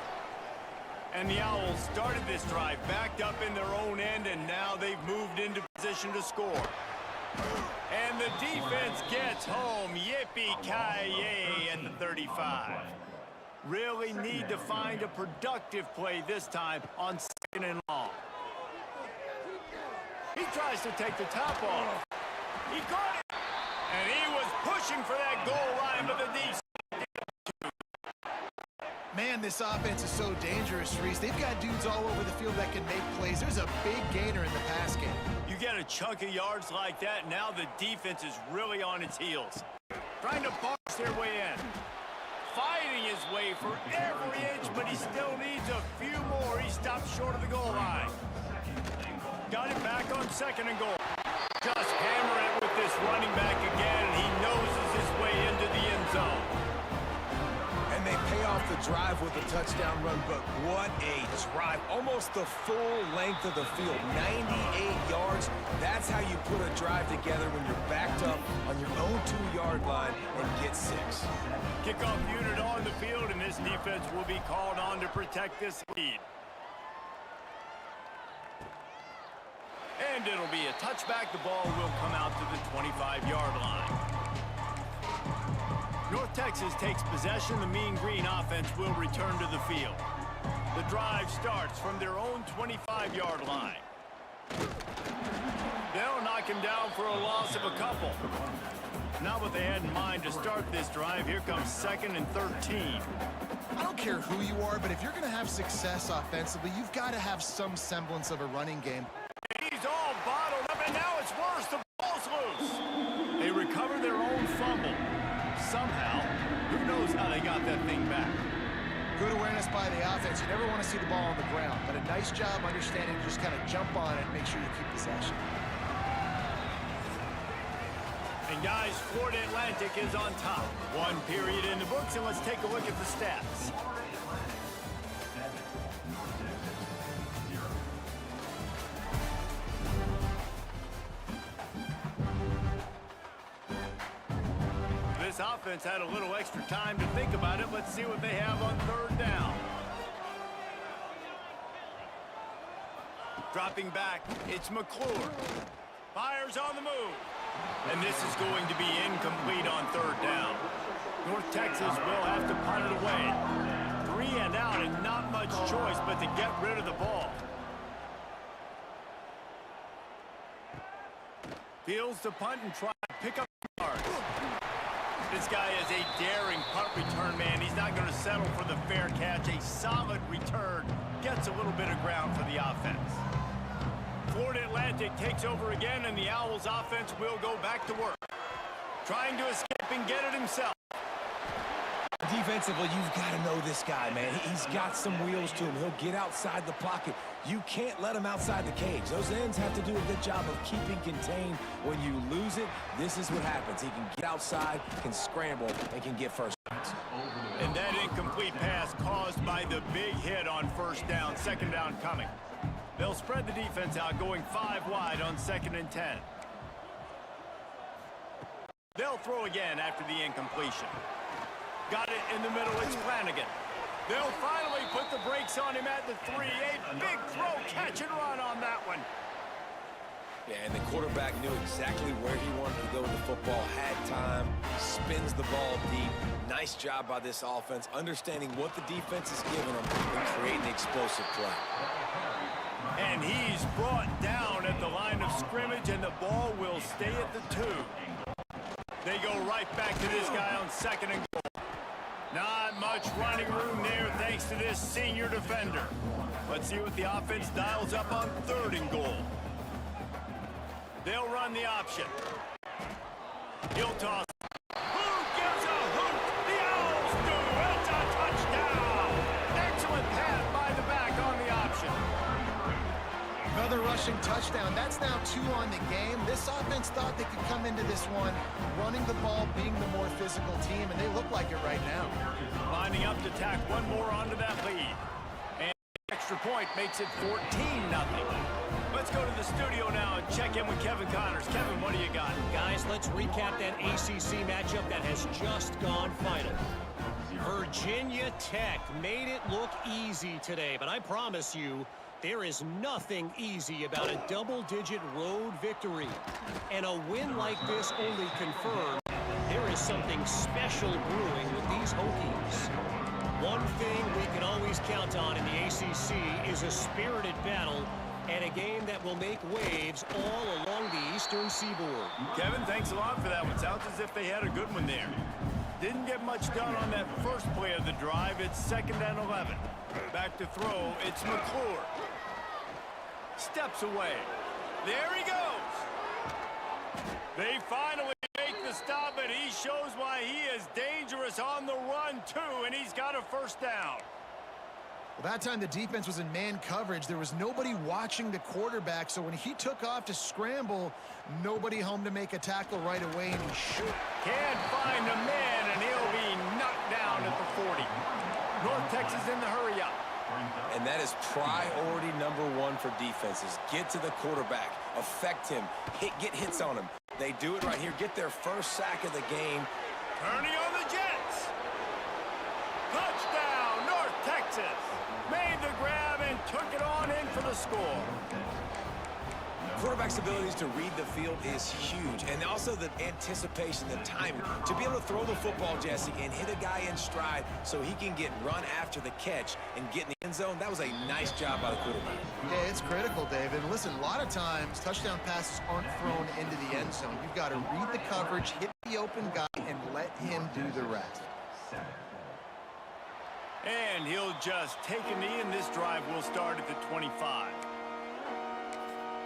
And the Owls started this drive backed up in their own end, and now they've moved into position to score. And the defense gets home. Yippee-ki-yay at the 35. Really need to find a productive play this time on 2nd and long. He tries to take the top off. He got it. And he was pushing for that goal line, but the defense. Man, this offense is so dangerous, Reese. They've got dudes all over the field that can make plays. There's a big gainer in the pass game. You get a chunk of yards like that, now the defense is really on its heels. Trying to box their way in. Fighting his way for every inch, but he still needs a few more. He stopped short of the goal line. Got it back on 2nd and goal. Just hammer it with this running back again, and he noses his way into the end zone. And they pay off the drive with a touchdown run, but what a drive. Almost the full length of the field, 98 yards. That's how you put a drive together when you're backed up on your own 2-yard line and get 6. Kickoff unit on the field, and this defense will be called on to protect this lead. And it'll be a touchback. The ball will come out to the 25-yard line. North Texas takes possession. The Mean Green offense will return to the field. The drive starts from their own 25-yard line. They'll knock him down for a loss of a couple. Not what they had in mind to start this drive. Here comes 2nd and 13. I don't care who you are, but if you're going to have success offensively, you've got to have some semblance of a running game. He's all bottled up, and now it's worse. The ball's loose. They recover their own fumble. Somehow, who knows how they got that thing back. Good awareness by the offense. You never want to see the ball on the ground, but a nice job understanding to just kind of jump on it and make sure you keep possession. And guys, Florida Atlantic is on top. 1 period in the books, and let's take a look at the stats. This offense had a little extra time to think about it. Let's see what they have on 3rd down. Dropping back, it's McClure. Fires on the move. And this is going to be incomplete on 3rd down. North Texas will have to punt it away. 3 and out, and not much choice but to get rid of the ball. Fields to punt and try to pick up yards. This guy is a daring punt return man. He's not going to settle for the fair catch. A solid return gets a little bit of ground for the offense. Florida Atlantic takes over again, and the Owls offense will go back to work. Trying to escape and get it himself. Defensively, you've got to know this guy, man. He's got some wheels to him. He'll get outside the pocket. You can't let him outside the cage. Those ends have to do a good job of keeping contained. When you lose it, this is what happens. He can get outside, can scramble, and can get first downs. And that incomplete pass caused by the big hit on 1st down. 2nd down coming. They'll spread the defense out, going 5 wide on 2nd and 10. They'll throw again after the incompletion. Got it in the middle, it's Flanagan. They'll finally put the brakes on him at the 3. A big throw, catch and run on that one. Yeah, and the quarterback knew exactly where he wanted to go with the football, had time, spins the ball deep. Nice job by this offense, understanding what the defense is giving them and creating the explosive play. And he's brought down at the line of scrimmage, and the ball will stay at the 2. They go right back to this guy on 2nd and goal. Not much running room there thanks to this senior defender. Let's see what the offense dials up on 3rd and goal. They'll run the option. He'll toss. Who gives a hoot? The Owls do. It's a touchdown. Excellent pass by the back on the option. Another rushing touchdown. That's now 2 on the game. This offense thought they could come into this one running the ball, being the more physical team, and they look like it right now. Lining up to tack one more onto that lead. And the extra point makes it 14-0. Let's go to the studio now and check in with Kevin Connors. Kevin, what do you got? Guys, let's recap that ACC matchup that has just gone final. Virginia Tech made it look easy today, but I promise you, there is nothing easy about a double-digit road victory. And a win like this only confirms there is something special brewing with these Hokies. One thing we can always count on in the ACC is a spirited battle and a game that will make waves all along the eastern seaboard. Kevin, thanks a lot for that one. Sounds as if they had a good one there. Didn't get much done on that first play of the drive. It's 2nd and 11. Back to throw. It's McClure. Steps away. There he goes. They finally make the stop, and he shows why he is dangerous on the run, too, and he's got a 1st down. Well, that time the defense was in man coverage. There was nobody watching the quarterback, so when he took off to scramble, nobody home to make a tackle right away, and he shoot. Can't find a man, and he'll be knocked down at the 40. North Texas in the hurry up. And that is priority #1 for defenses. Get to the quarterback, affect him, get hits on him. They do it right here, get their first sack of the game. Turning on the Jets. Touchdown, North Texas. Made the grab and took it on in for the score. Quarterback's abilities to read the field is huge, and also the anticipation, the timing, to be able to throw the football, Jesse, and hit a guy in stride so he can get run after the catch and get in the end zone. That was a nice job by the quarterback. Yeah, it's critical, David. And listen, a lot of times touchdown passes aren't thrown into the end zone. You've got to read the coverage, hit the open guy, and let him do the rest. And he'll just take a knee, and this drive will start at the 25.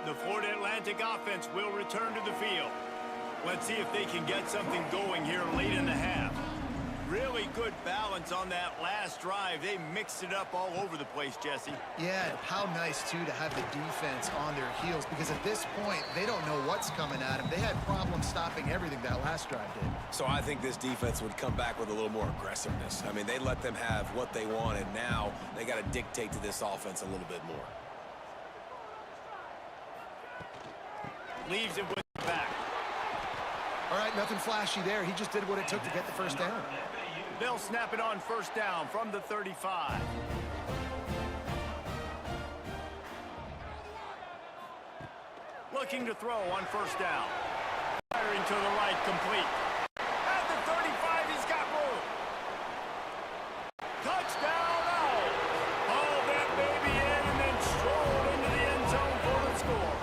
The Florida Atlantic offense will return to the field. Let's see if they can get something going here late in the half. Really good balance on that last drive. They mixed it up all over the place, Jesse. Yeah, how nice, too, to have the defense on their heels, because at this point, they don't know what's coming at them. They had problems stopping everything that last drive did. So I think this defense would come back with a little more aggressiveness. I mean, they let them have what they want, and now they got to dictate to this offense a little bit more. Leaves it with the back. All right, nothing flashy there. He just did what it took to get the first down. They'll snap it on first down from the 35. Looking to throw on first down. Firing to the right, complete. At the 35, he's got room. Touchdown, hauled that baby in and then strolled into the end zone for the score.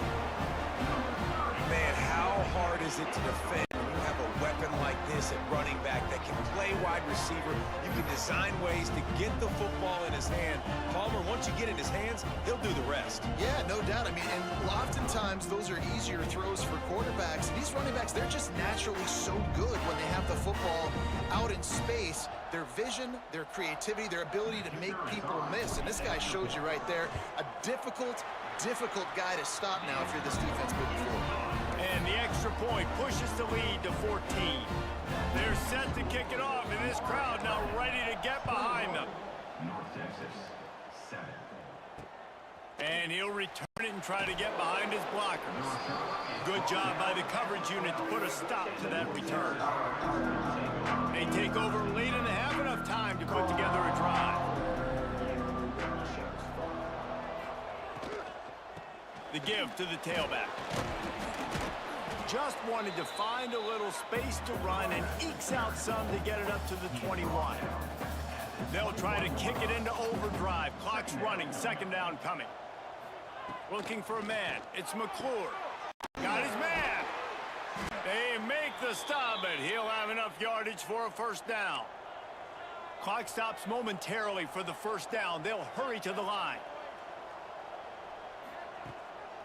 Man, how hard is it to defend? A weapon like this at running back that can play wide receiver. You can design ways to get the football in his hand. Palmer, once you get in his hands, he'll do the rest. Yeah, no doubt. I mean, and oftentimes those are easier throws for quarterbacks. These running backs, they're just naturally so good when they have the football out in space. Their vision, their creativity, their ability to make people miss. And this guy showed you right there, a difficult guy to stop now if you're this defense moving forward. And the extra point pushes the lead to 14. They're set to kick it off, and this crowd now ready to get behind them. North Texas, 7. And he'll return it and try to get behind his blockers. Good job by the coverage unit to put a stop to that return. They take over late in the half, enough time to put together a drive. The give to the tailback. Just wanted to find a little space to run and ekes out some to get it up to the 21. They'll try to kick it into overdrive. Clock's running, second down coming. Looking for a man. It's McClure. Got his man. They make the stop, but he'll have enough yardage for a first down. Clock stops momentarily for the first down. They'll hurry to the line.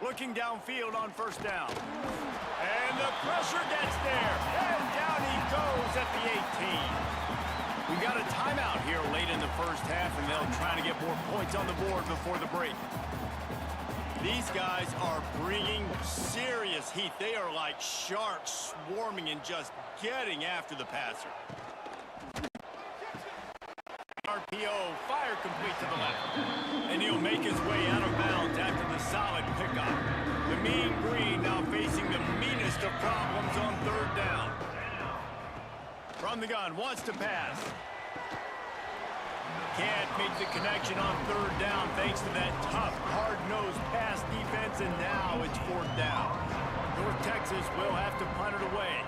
Looking downfield on first down. And the pressure gets there. And down he goes at the 18. We got a timeout here late in the first half, and they'll try to get more points on the board before the break. These guys are bringing serious heat. They are like sharks swarming and just getting after the passer. RPO, fire complete to the left. And he'll make his way out of bounds after the solid pickup. The mean green now facing the meanest of problems on third down. From the gun, wants to pass. Can't make the connection on third down thanks to that tough, hard-nosed pass defense, and now it's fourth down. North Texas will have to punt it away.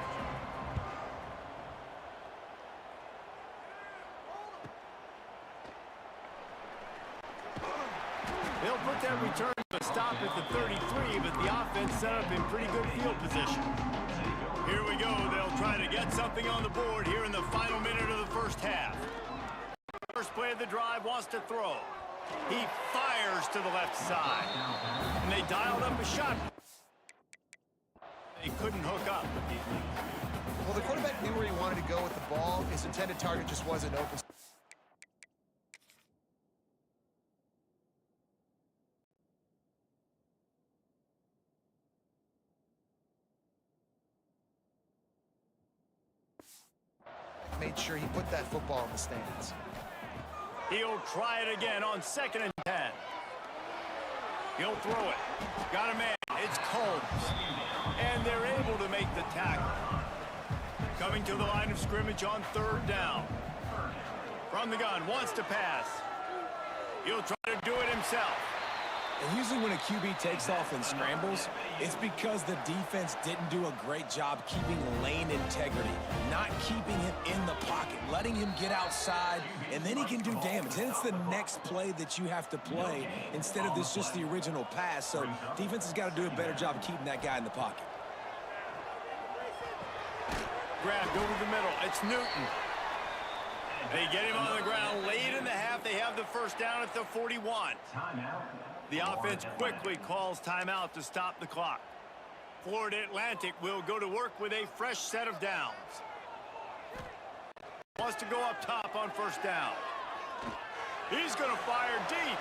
They'll put that return to a stop at the 33, but the offense set up in pretty good field position. Here we go. They'll try to get something on the board here in the final minute of the first half. First play of the drive, wants to throw. He fires to the left side. And they dialed up a shot. They couldn't hook up. Well, the quarterback knew where he wanted to go with the ball. His intended target just wasn't open. Made sure he put that football in the stands. He'll try it again on 2nd and 10. He'll throw it. Got a man. It's Combs. And they're able to make the tackle. Coming to the line of scrimmage on third down. From the gun, wants to pass. He'll try to do it himself. And usually when a QB takes off and scrambles, it's because the defense didn't do a great job keeping lane integrity, not keeping him in the pocket, letting him get outside, and then he can do damage. Then it's the next play that you have to play instead of this just the original pass. So defense has got to do a better job of keeping that guy in the pocket. Grabbed over the middle. It's Newton. They get him on the ground late in the half. They have the first down at the 41. The offense quickly calls timeout to stop the clock. Florida Atlantic will go to work with a fresh set of downs. Wants to go up top on first down. He's going to fire deep.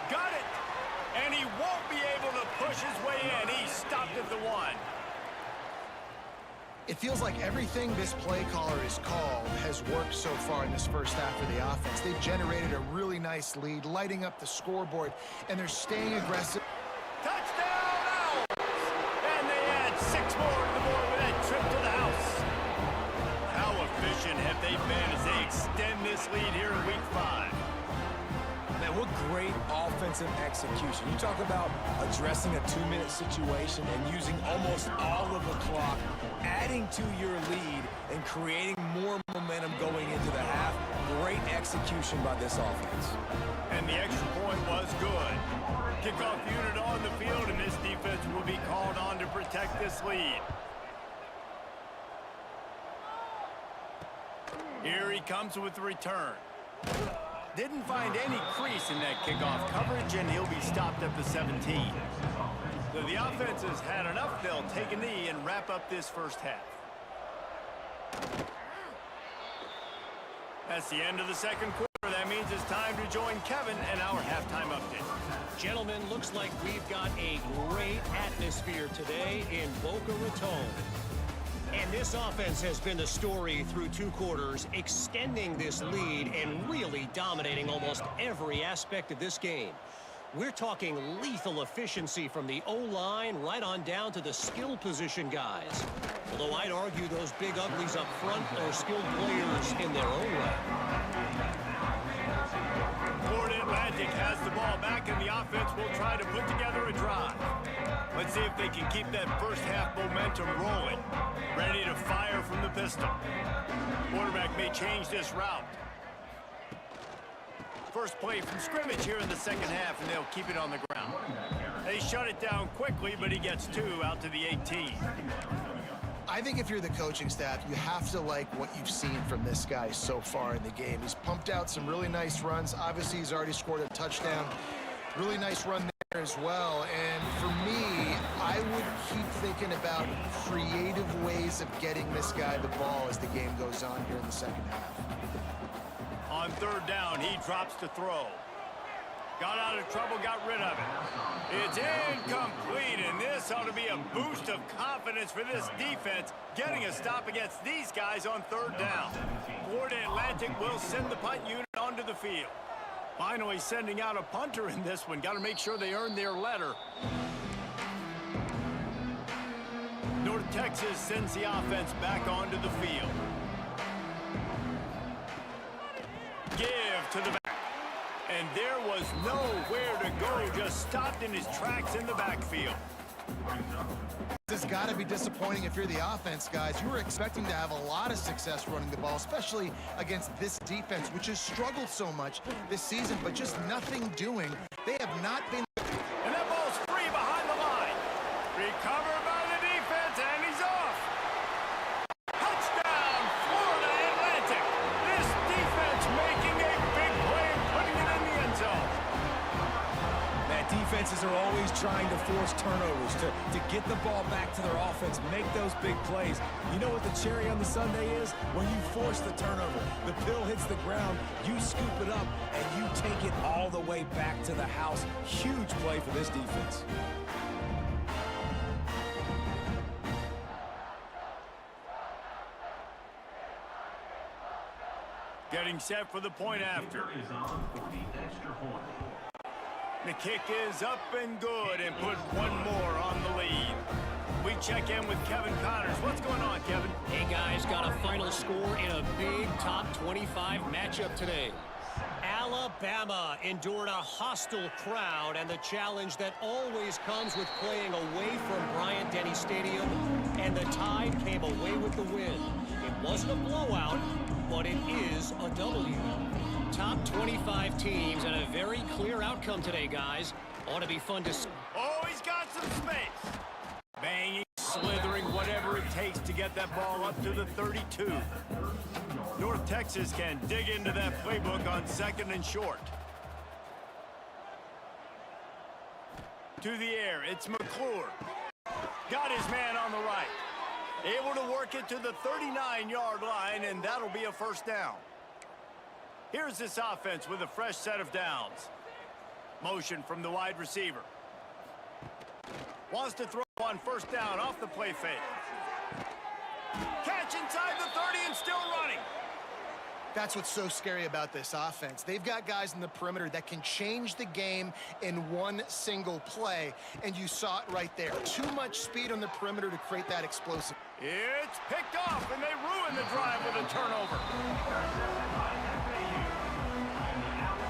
Got it. And he won't be able to push his way in. He stopped at the 1. It feels like everything this play caller has called has worked so far in this first half of the offense. They've generated a really nice lead, lighting up the scoreboard, and they're staying aggressive. Touchdown, Owls! And they add 6 more to the board with that trip to the house. How efficient have they been as they extend this lead here in Week 5? Man, what great offensive execution. You talk about addressing a 2-minute situation and using almost all of the clock, adding to your lead and creating more momentum going into the half. Great execution by this offense. And the extra point was good. Kickoff unit on the field, and this defense will be called on to protect this lead. Here he comes with the return. Didn't find any crease in that kickoff coverage, and he'll be stopped at the 17. So the offense has had enough. They'll take a knee and wrap up this first half. That's the end of the second quarter. That means it's time to join Kevin and our halftime update. Gentlemen, looks like we've got a great atmosphere today in Boca Raton. And this offense has been the story through 2 quarters, extending this lead and really dominating almost every aspect of this game. We're talking lethal efficiency from the O-line right on down to the skill position guys. Although I'd argue those big uglies up front are skilled players in their own way. Florida Atlantic has the ball back, and the offense will try to put together a drive. Let's see if they can keep that first half momentum rolling. Ready to fire from the pistol. Quarterback may change this route. First play from scrimmage here in the second half, and they'll keep it on the ground. They shut it down quickly, but he gets 2 out to the 18. I think if you're the coaching staff, you have to like what you've seen from this guy so far in the game. He's pumped out some really nice runs. Obviously, he's already scored a touchdown. Really nice run there as well. And for me, I would keep thinking about creative ways of getting this guy the ball as the game goes on here in the second half. On third down, he drops to throw. Got out of trouble, got rid of it. It's incomplete, and this ought to be a boost of confidence for this defense, getting a stop against these guys on third down. Florida Atlantic will send the punt unit onto the field. Finally sending out a punter in this one. Got to make sure they earn their letter. North Texas sends the offense back onto the field. Give to the back. And there was nowhere to go, just stopped in his tracks in the backfield. This has got to be disappointing if you're the offense, guys. You were expecting to have a lot of success running the ball, especially against this defense, which has struggled so much this season, but just nothing doing. They have not been... And that ball's free behind the line. Recovered by the defense, and he's off. Touchdown, Florida Atlantic. This defense making a big play and putting it in the end zone. That defenses are always trying to force turnovers to get the ball back to their offense, make those big plays. You know what the cherry on the sundae is? When you force the turnover, the pill hits the ground, you scoop it up, and you take it all the way back to the house. Huge play for this defense. Getting set for the point after. Is on for the extra point. The kick is up and good, and put one more on the lead. We check in with Kevin Connors. What's going on, Kevin? Hey, guys, got a final score in a big top 25 matchup today. Alabama endured a hostile crowd and the challenge that always comes with playing away from Bryant-Denny Stadium, and the Tide came away with the win. It wasn't a blowout, but it is a W. Top 25 teams and a very clear outcome today, guys. Ought to be fun to see. Oh, he's got some space. Banging, slithering, whatever it takes to get that ball up to the 32. North Texas can dig into that playbook on 2nd and short. To the air, it's McClure. Got his man on the right. Able to work it to the 39-yard line, and that'll be a first down. Here's this offense with a fresh set of downs. Motion from the wide receiver. Wants to throw on first down off the play fake. Catch inside the 30 and still running. That's what's so scary about this offense. They've got guys in the perimeter that can change the game in one single play, and you saw it right there. Too much speed on the perimeter to create that explosive. It's picked off, and they ruin the drive with a turnover.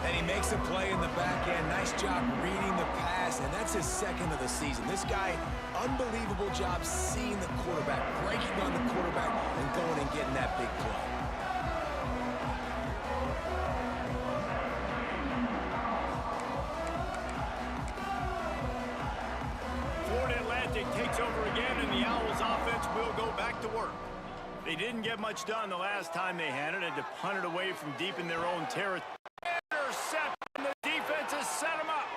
And he makes a play in the back end. Nice job reading the pass, and that's his 2nd of the season. This guy, unbelievable job seeing the quarterback, breaking on the quarterback, and going and getting that big play. Takes over again, and the Owls offense will go back to work. They didn't get much done the last time they had it, and to punt it away from deep in their own territory. Intercept, and the defense has set him up.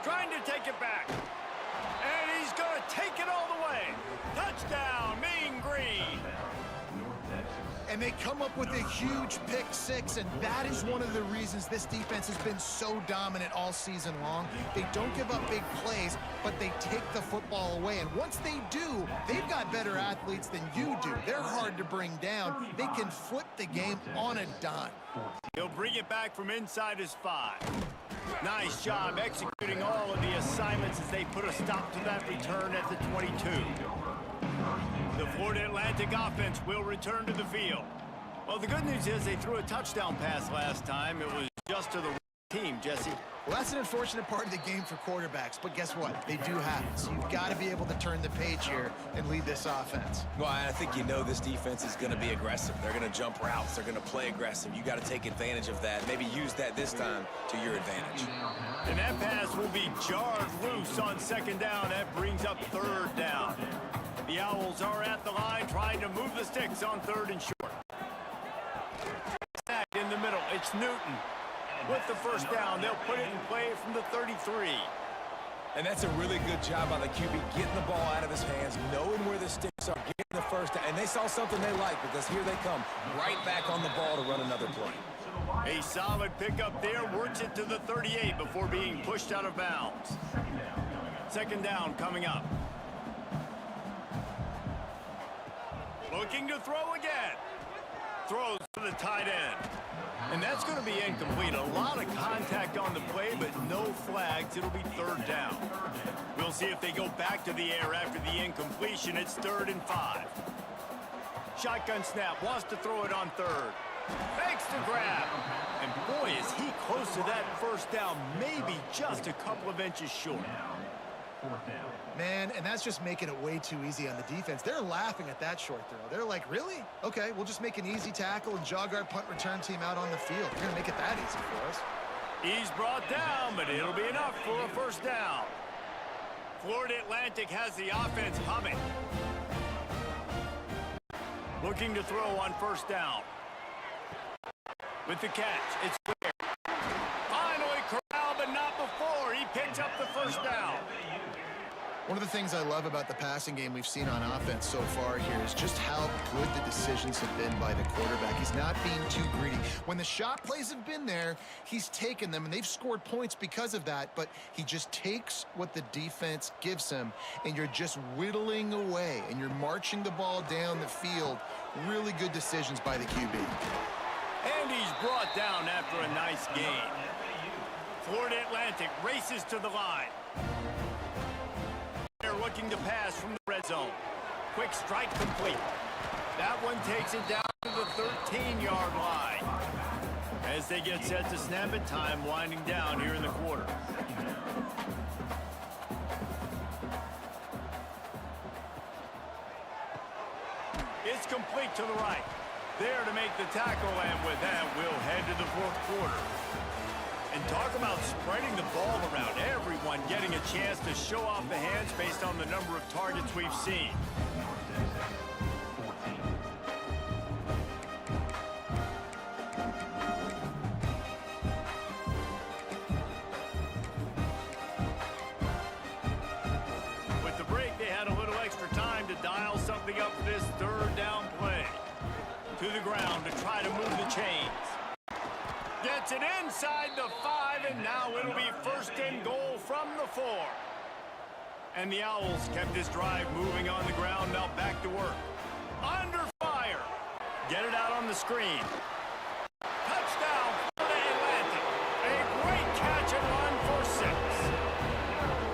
Trying to take it back. And he's going to take it all the way. Touchdown, Mean Green. And they come up with a huge pick six, and that is one of the reasons this defense has been so dominant all season long. They don't give up big plays, but they take the football away. And once they do, they've got better athletes than you do. They're hard to bring down. They can flip the game on a dime. He'll bring it back from inside his 5. Nice job executing all of the assignments as they put a stop to that return at the 22. The Florida Atlantic offense will return to the field. Well, the good news is they threw a touchdown pass last time. It was just to the team, Jesse. Well, that's an unfortunate part of the game for quarterbacks, but guess what? They do have it. So you've got to be able to turn the page here and lead this offense. Well, I think you know this defense is going to be aggressive. They're going to jump routes. They're going to play aggressive. You got to take advantage of that. Maybe use that this time to your advantage. And that pass will be jarred loose on 2nd down. That brings up 3rd down. The Owls are at the line trying to move the sticks on 3rd and short. In the middle, it's Newton. With the first down, they'll put it in play from the 33. And that's a really good job by the QB, getting the ball out of his hands, knowing where the sticks are, getting the first down. And they saw something they like, because here they come, right back on the ball to run another play. A solid pickup there, works it to the 38 before being pushed out of bounds. 2nd down coming up. Looking to throw again. Throws to the tight end. And that's going to be incomplete. A lot of contact on the play, but no flags. It'll be 3rd down. We'll see if they go back to the air after the incompletion. It's 3rd and 5. Shotgun snap. Wants to throw it on 3rd. Fakes to grab. And boy, is he close to that first down. Maybe just a couple of inches short. Man, and that's just making it way too easy on the defense. They're laughing at that short throw. They're like, really? Okay, we'll just make an easy tackle and jog our punt return team out on the field. They're going to make it that easy for us. He's brought down, but it'll be enough for a first down. Florida Atlantic has the offense humming. Looking to throw on first down. With the catch, it's Ware. Finally corralled, but not before. He picks up the first down. One of the things I love about the passing game we've seen on offense so far here is just how good the decisions have been by the quarterback. He's not being too greedy. When the shot plays have been there, he's taken them, and they've scored points because of that, but he just takes what the defense gives him, and you're just whittling away, and you're marching the ball down the field. Really good decisions by the QB. And he's brought down after a nice gain. Florida Atlantic races to the line. They're looking to pass from the red zone. Quick strike complete. That one takes it down to the 13-yard line. As they get set to snap it, time winding down here in the quarter. It's complete to the right. There to make the tackle, and with that, we'll head to the fourth quarter. And talk about spreading the ball around. Everyone getting a chance to show off the hands based on the number of targets we've seen. With the break, they had a little extra time to dial something up for this third down play. To the ground to try to move the chains. Gets it inside the 5, and now it'll be first and goal from the 4. And the Owls kept this drive moving on the ground, now back to work. Under fire. Get it out on the screen. Touchdown, Florida Atlantic. A great catch and run for 6.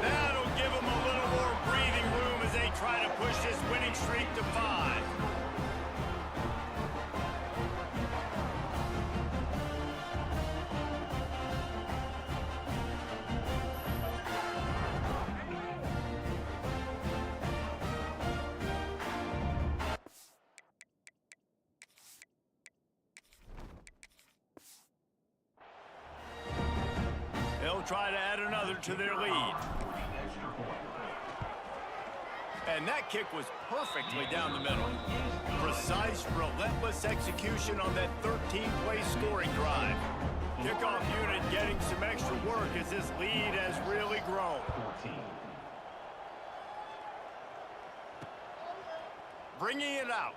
That'll give them a little more breathing room as they try to push this winning streak to 5. They'll try to add another to their lead. And that kick was perfectly down the middle. Precise, relentless execution on that 13-play scoring drive. Kickoff unit getting some extra work as this lead has really grown. Bringing it out.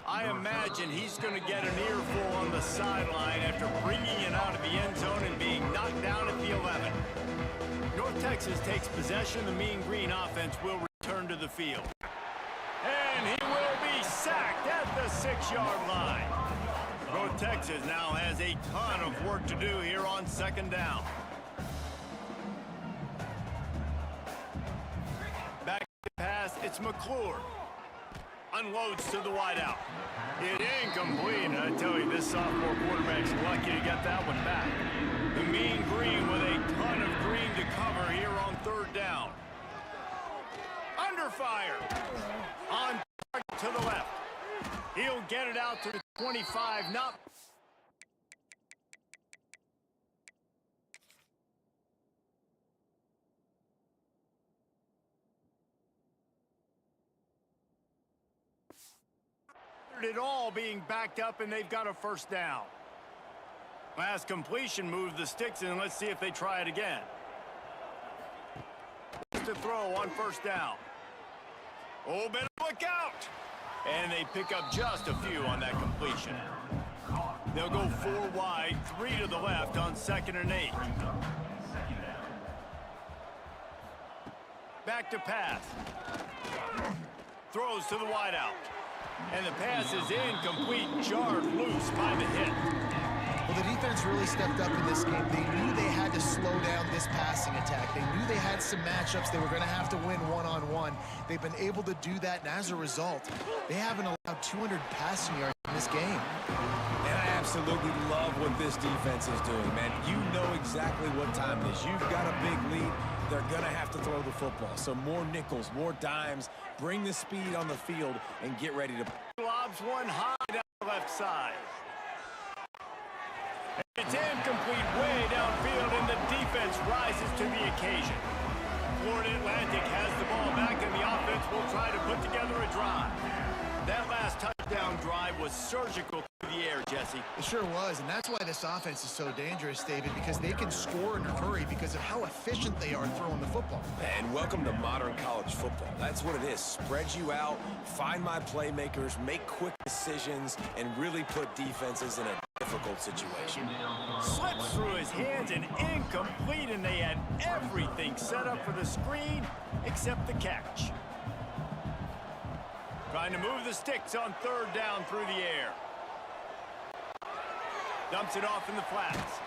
I imagine he's going to get an earful on the sideline after bringing it out of the end zone and being knocked down at the 11. North Texas takes possession. The Mean Green offense will return to the field. And he will be sacked at the 6-yard line. North Texas now has a ton of work to do here on second down. Back to the pass, it's McClure. Unloads to the wideout. It incomplete. I tell you, this sophomore quarterback's lucky to get that one back. The Mean Green with a ton of green to cover here on third down. Under fire. On target to the left. He'll get it out to the 25. Not. It all being backed up, and they've got a first down. Last completion moved the sticks in. Let's see if they try it again. To throw on first down. Oh, better look out. And they pick up just a few on that completion. They'll go 4 wide, 3 to the left on 2nd and 8. Back to pass. Throws to the wideout. And the pass is incomplete, jarred loose by the hit. Well, the defense really stepped up in this game. They knew they had to slow down this passing attack. They knew they had some matchups they were going to have to win one-on-one. They've been able to do that, and as a result, they haven't allowed 200 passing yards in this game. And I absolutely love what this defense is doing, man. You know exactly what time it is. You've got a big lead. They're going to have to throw the football. So more nickels, more dimes, bring the speed on the field, and get ready to... Lobs one high down the left side. It's incomplete way downfield, and the defense rises to the occasion. Florida Atlantic has the ball back, and the offense will try to put together a drive. That last touchdown drive was surgical through the air, Jesse. It sure was, and that's why this offense is so dangerous, David, because they can score in a hurry because of how efficient they are throwing the football. And welcome to modern college football. That's what it is. Spread you out, find my playmakers, make quick decisions, and really put defenses in a difficult situation. Slips through his hands and incomplete, and they had everything set up for the screen except the catch. Trying to move the sticks on third down through the air. Dumps it off in the flats.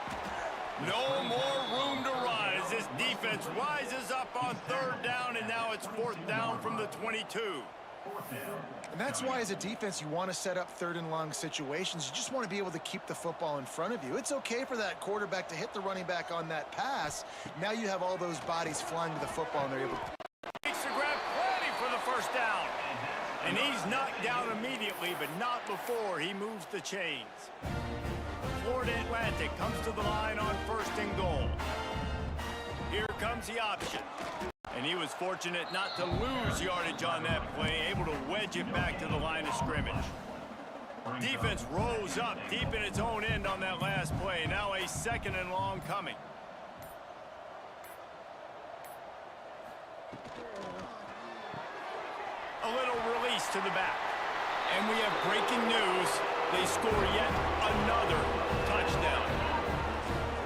No more room to run as this defense rises up on third down, and now it's 4th down from the 22. Fourth down. And that's why, as a defense, you want to set up third and long situations. You just want to be able to keep the football in front of you. It's okay for that quarterback to hit the running back on that pass. Now you have all those bodies flying to the football, and they're able to... Makes the grab plenty for the first down. And he's knocked down immediately, but not before he moves the chains. Florida Atlantic comes to the line on first and goal. Here comes the option. And he was fortunate not to lose yardage on that play, able to wedge it back to the line of scrimmage. Defense rose up deep in its own end on that last play. Now a second and long coming. A little release to the back. And we have breaking news. They score yet another touchdown.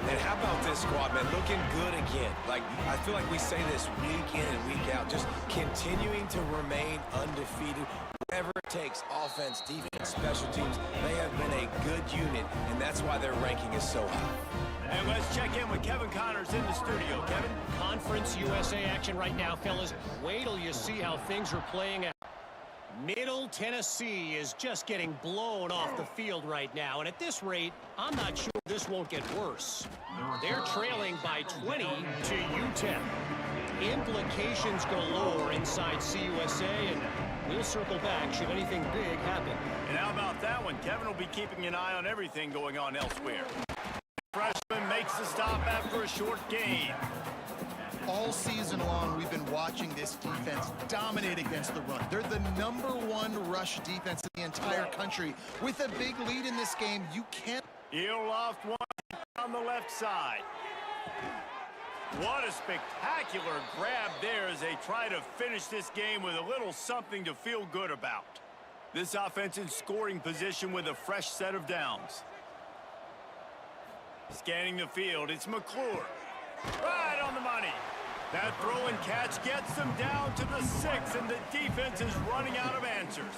And how about this squad, man? Looking good again. Like, I feel like we say this week in and week out, just continuing to remain undefeated. Whatever it takes, offense, defense, special teams, they have been a good unit, and that's why their ranking is so high. And let's check in with Kevin Connors in the studio. Kevin? Conference USA action right now, fellas. Wait till you see how things are playing out. Middle Tennessee is just getting blown off the field right now, and at this rate, I'm not sure this won't get worse. They're trailing by 20 to UTEP. Implications galore inside CUSA, and we'll circle back should anything big happen. And how about that one? Kevin will be keeping an eye on everything going on elsewhere. Freshman makes the stop after a short gain. All season long, we've been watching this defense dominate against the run. They're the #1 rush defense in the entire country. With a big lead in this game, you can't... He'll loft one on the left side. What a spectacular grab there as they try to finish this game with a little something to feel good about. This offense in scoring position with a fresh set of downs. Scanning the field, it's McClure. Right on the money. That throw and catch gets them down to the 6, and the defense is running out of answers.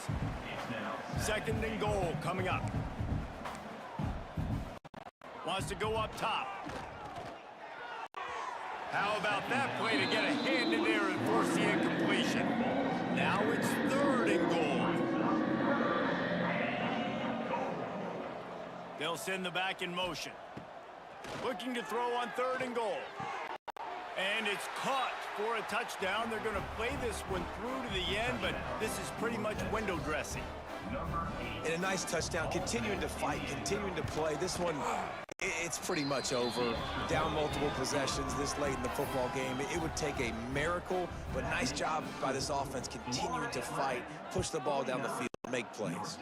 Second and goal coming up. Wants to go up top. How about that play to get a hand in there and force the incompletion? Now it's third and goal. They'll send the back in motion. Looking to throw on third and goal. And it's caught for a touchdown. They're going to play this one through to the end, but this is pretty much window dressing. And a nice touchdown, continuing to fight, continuing to play. This one, it's pretty much over. Down multiple possessions this late in the football game. It would take a miracle, but nice job by this offense continuing to fight, push the ball down the field, make plays.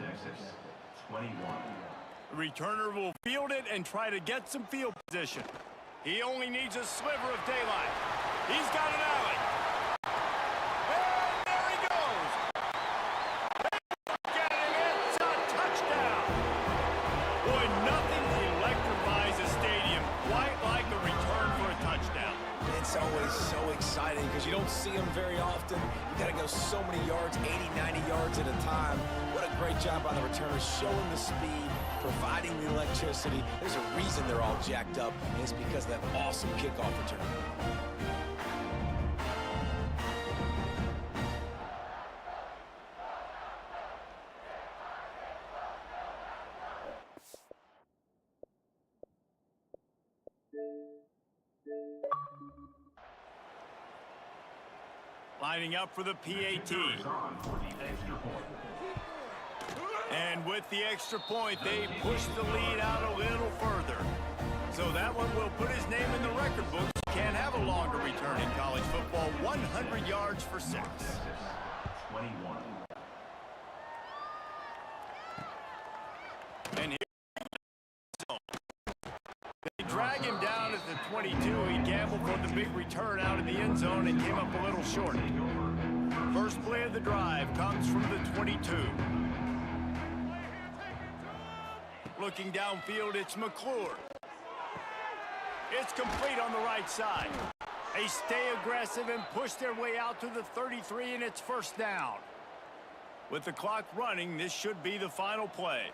The returner will field it and try to get some field position. He only needs a sliver of daylight. He's got an alley. And there he goes. Getting it. It's a touchdown. Boy, nothing electrifies a stadium quite like a return for a touchdown. It's always so exciting because you don't see them very often. You got to go so many yards, 80, 90 yards at a time. What a great job by the returners, showing the speed, providing the electricity. There's a reason they're all jacked up, and it's because of that awesome kickoff return. Lining up for the PAT. And with the extra point, they push the lead out a little further. So that one will put his name in the record books. Can't have a longer return in college football. 100 yards for 6. 21. And here they drag him down at the 22. He gambled for the big return out of the end zone and came up a little short. First play of the drive comes from the 22. Looking downfield, it's McClure. It's complete on the right side. They stay aggressive and push their way out to the 33, and it's first down. With the clock running, this should be the final play.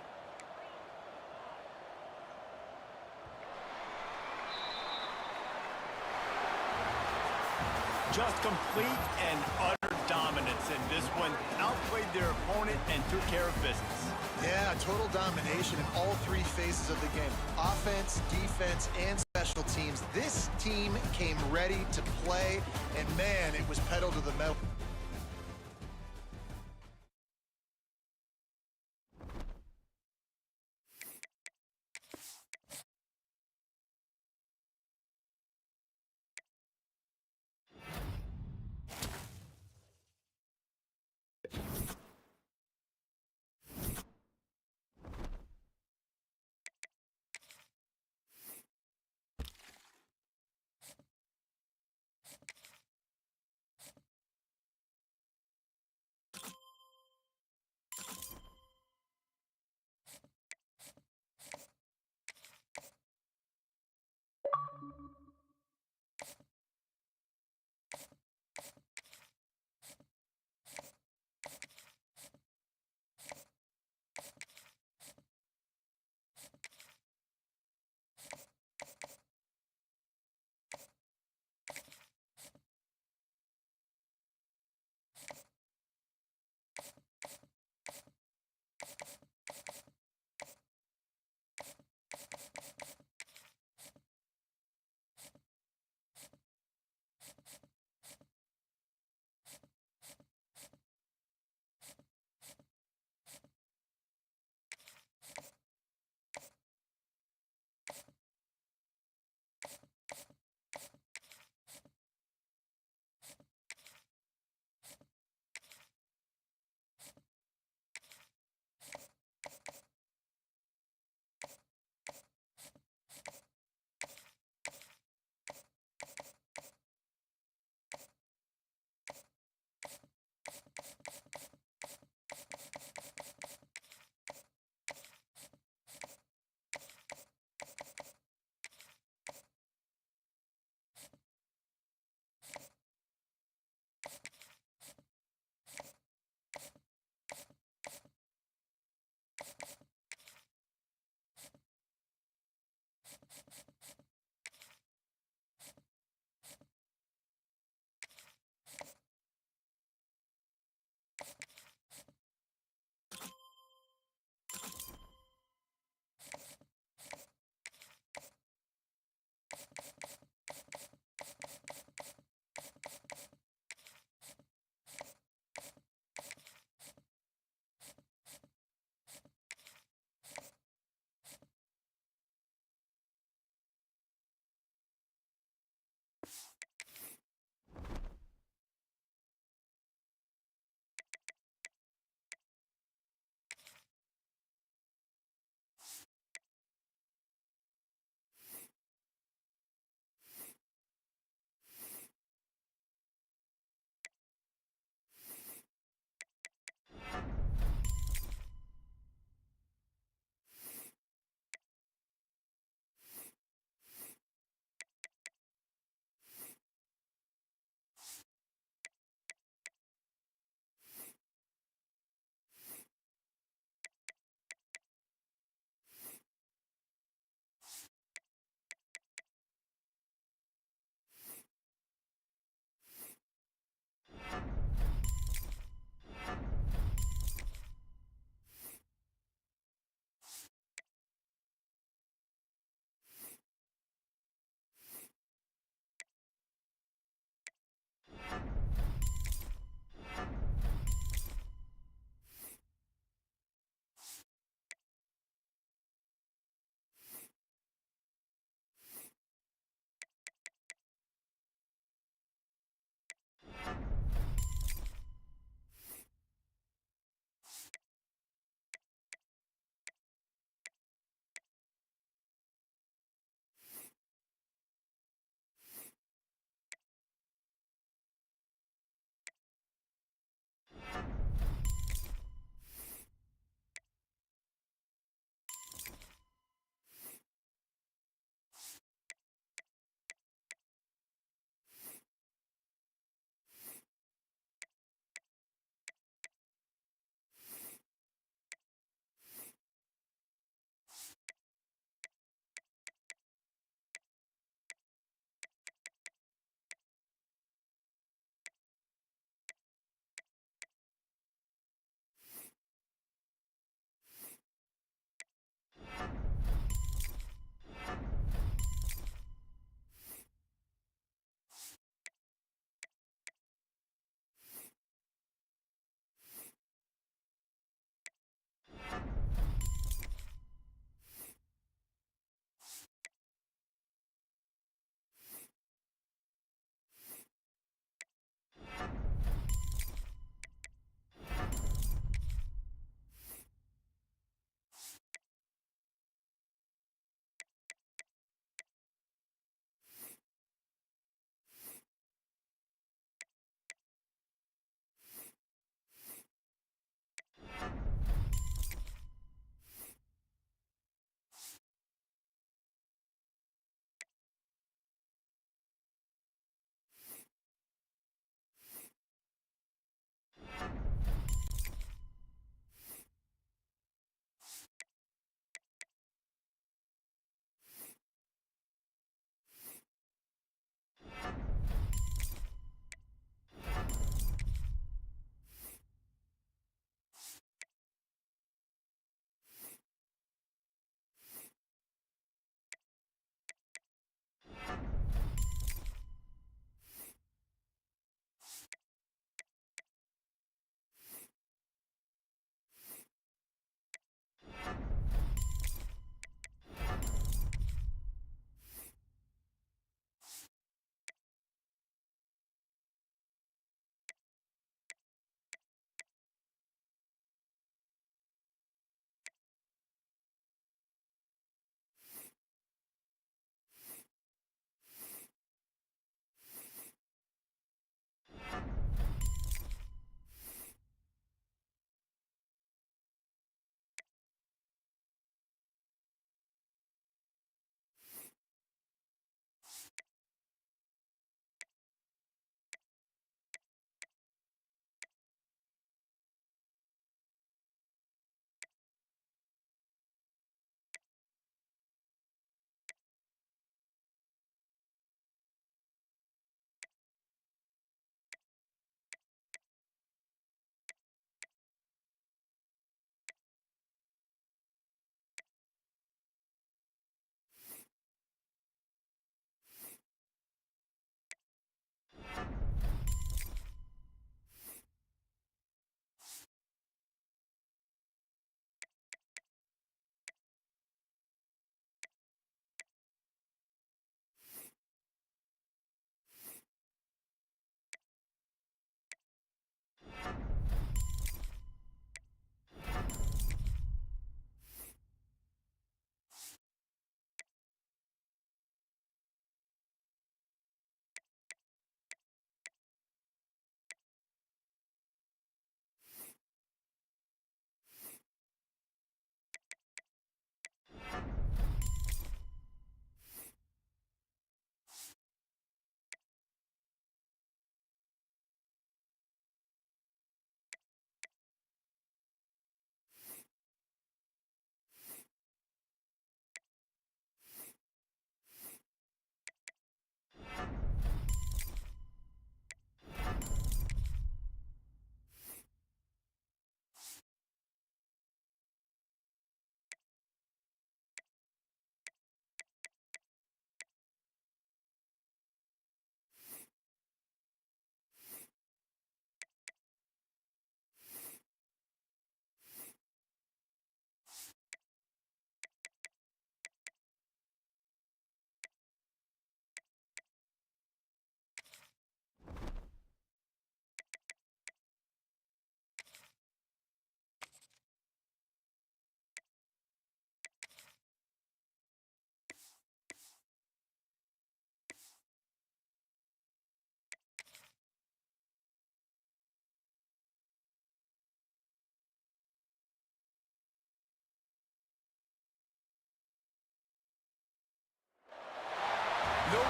Just complete and utter dominance in this one. Outplayed their opponent and took care of business. Yeah, total domination in all three phases of the game. Offense, defense, and special teams. This team came ready to play, and man, it was pedal to the metal.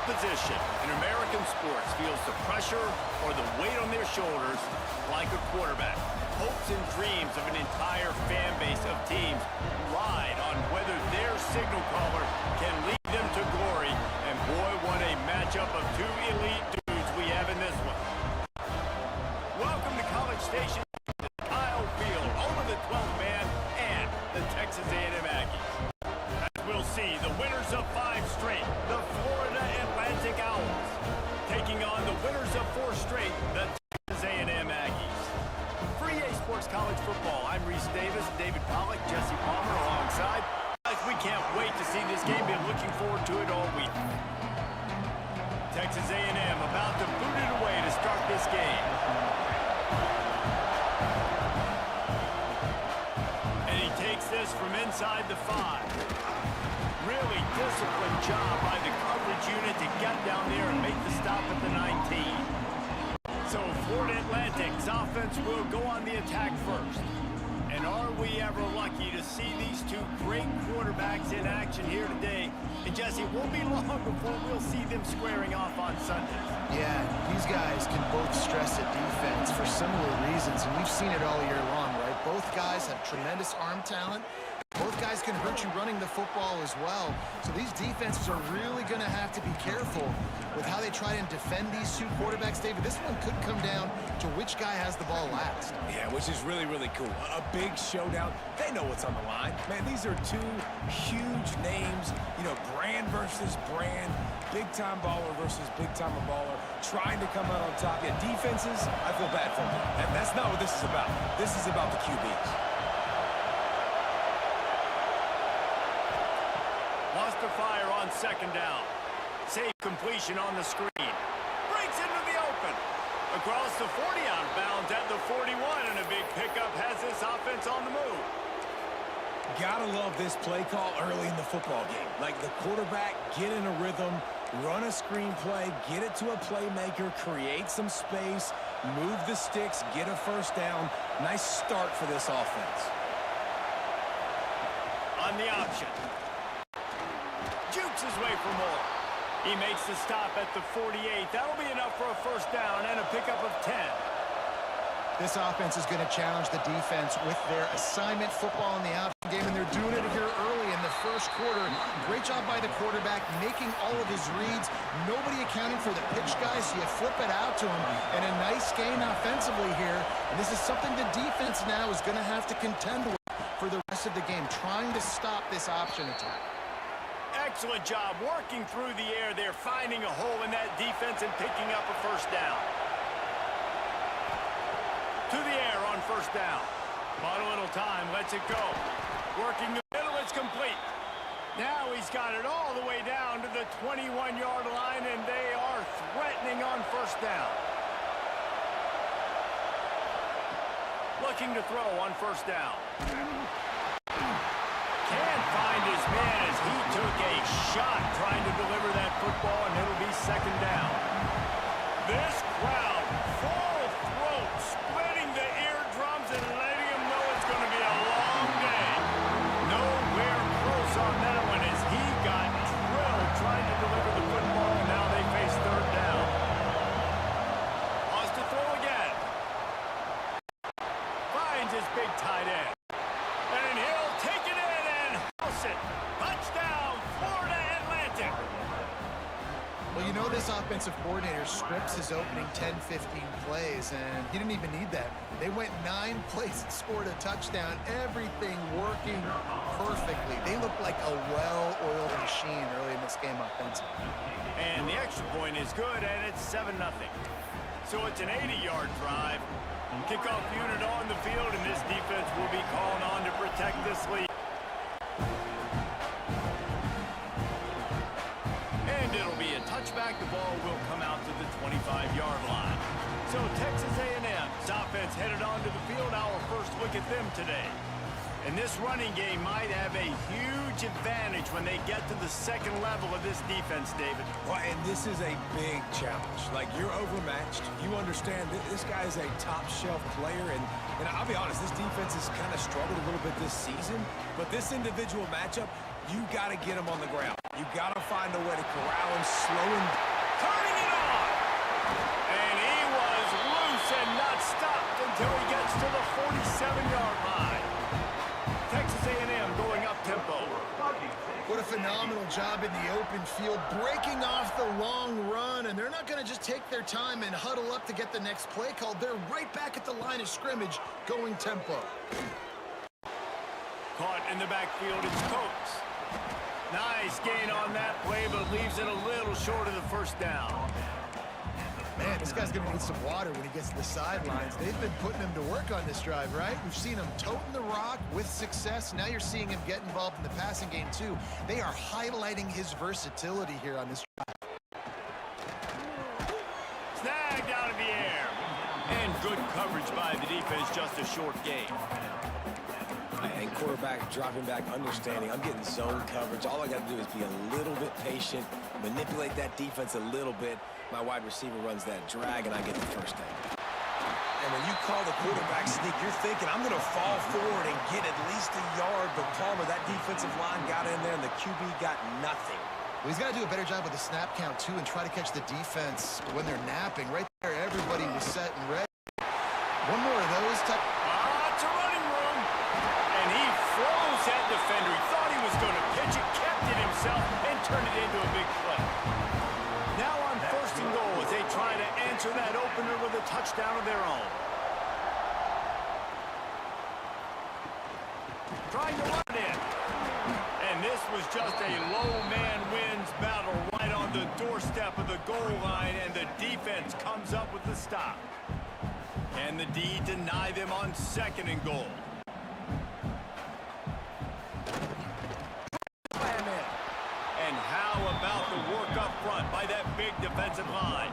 position in American sports feels the pressure or the weight on their shoulders like a quarterback. Hopes and dreams of an entire fan base of teams ride on whether their signal caller can lead them to glory. And boy, what a matchup of two elite dudes we have in this one. Welcome to College Station, Kyle Field, over the 12th man and the Texas A&M Aggies. As we'll see, the winners of 5 straight, the Florida Atlantic Owls, taking on the winners of 4 straight, the Texas A&M Aggies. For EA Sports College Football, I'm Reese Davis, David Pollack, Jesse Palmer alongside. Guys, we can't wait to see this game. Been looking forward to it all week. Texas A&M about to boot it away to start this game. And he takes this from inside the 5. Really disciplined job by the coverage unit to get down there and make the stop at the 19. So Florida Atlantic's offense will go on the attack first. And are we ever lucky to see these two great quarterbacks in action here today? And Jesse, it won't be long before we'll see them squaring off on Sundays. Yeah, these guys can both stress at defense for similar reasons, and we've seen it all year long, right? Both guys have tremendous arm talent. Both guys can hurt you running the football as well. So these defenses are really going to have to be careful with how they try and defend these two quarterbacks. David, this one could come down to which guy has the ball last. Yeah, which is really, really cool. A big showdown. They know what's on the line. Man, these are two huge names. You know, brand versus brand. Big-time baller versus big-time baller. Trying to come out on top. Yeah, defenses, I feel bad for them. And that's not what this is about. This is about the QBs. Lost to fire on second down. Safe completion on the screen. Breaks into the open. Across the 40, out of bounds at the 41, and a big pickup has this offense on the move. Gotta love this play call early in the football game. Like the quarterback, get in a rhythm, run a screen play, get it to a playmaker, create some space, move the sticks, get a first down. Nice start for this offense. On the option. Jukes his way for more. He makes the stop at the 48. That'll be enough for a first down and a pickup of 10. This offense is going to challenge the defense with their assignment football in the option game, and they're doing it here early in the first quarter. Great job by the quarterback, making all of his reads. Nobody accounting for the pitch guys, so you flip it out to him, and a nice gain offensively here. And this is something the defense now is going to have to contend with for the rest of the game, trying to stop this option attack. Excellent job working through the air there, finding a hole in that defense and picking up a first down. To the air on first down. Bought a little time, lets it go. Working the middle, it's complete. Now he's got it all the way down to the 21-yard line, and they are threatening on first down. Looking to throw on first down. Can't find his man as he took a shot trying to deliver that football, and it'll be second down. This crowd, full throat, splitting the eardrums and letting him know it's going to be a long day. Nowhere close on that one as he got drilled trying to deliver the football, and now they face third down. Wants to throw again. Finds his big tight end. And he'll take it in and house it. Touchdown, Florida Atlantic. Well, you know this offensive coordinator scripts his opening 10, 15 plays, and he didn't even need that. They went 9 plays and scored a touchdown. Everything working perfectly. They look like a well-oiled machine early in this game offensively. And the extra point is good, and it's 7-0. So it's an 80-yard drive. Kickoff unit on the field, and this defense will be calling on to protect this lead. And it'll be a touchback. The ball will come out to the 25-yard line. So Texas A&M's offense headed onto the field. Our first look at them today. And this running game might have a huge advantage when they get to the second level of this defense, David. Well, and this is a big challenge. Like, you're overmatched. You understand that this guy is a top-shelf player, and I'll be honest, this defense has kind of struggled a little bit this season, but this individual matchup, you got to get him on the ground. You got to find a way to corral him, slow him, Turning it on! And he was loose and not stopped until he gets to the 47-yard line. Texas A&M going up tempo. What a phenomenal job in the open field, breaking off the long run, and they're not going to just take their time and huddle up to get the next play called. They're right back at the line of scrimmage, going tempo. Caught in the backfield, it's Coates. Nice gain on that play, but leaves it a little short of the first down. Man, this guy's going to need some water when he gets to the sidelines. They've been putting him to work on this drive, right? We've seen him toting the rock with success. Now you're seeing him get involved in the passing game, too. They are highlighting his versatility here on this drive. Snagged out of the air. And good coverage by the defense, just a short gain. and quarterback dropping back, understanding I'm getting zone coverage. All I got to do is be a little bit patient, manipulate that defense a little bit. My wide receiver runs that drag, and I get the first down. And when you call the quarterback sneak, you're thinking, I'm going to fall forward and get at least a yard. But Palmer, that defensive line got in there, and the QB got nothing. Well, he's got to do a better job with the snap count, too, and try to catch the defense when they're napping. Right there, everybody was set and ready. One more of those. It's a running room. And he froze that defender. He thought he was going to pitch it, kept it himself, and turned it into a big play. Now on first and goal as they try to answer that opener with a touchdown of their own. Trying to run it in. And this was just a low man wins battle right on the doorstep of the goal line, and the defense comes up with the stop. Can the D deny them on second and goal? And how about the work up front by that big defensive line?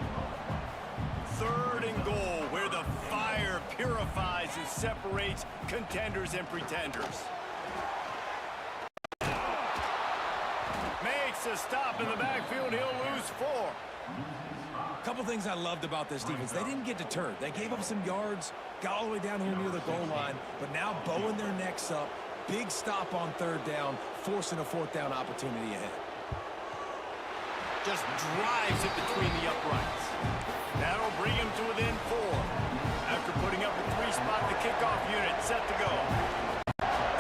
Third and goal, where the fire purifies and separates contenders and pretenders. Makes a stop in the backfield. He'll lose 4. A couple things I loved about this defense. They didn't get deterred. They gave up some yards, got all the way down here near the goal line, but now bowing their necks up. Big stop on third down, forcing a fourth down opportunity ahead. Just drives it between the uprights. That'll bring him to within 4. After putting up a 3-spot, the kickoff unit set to go.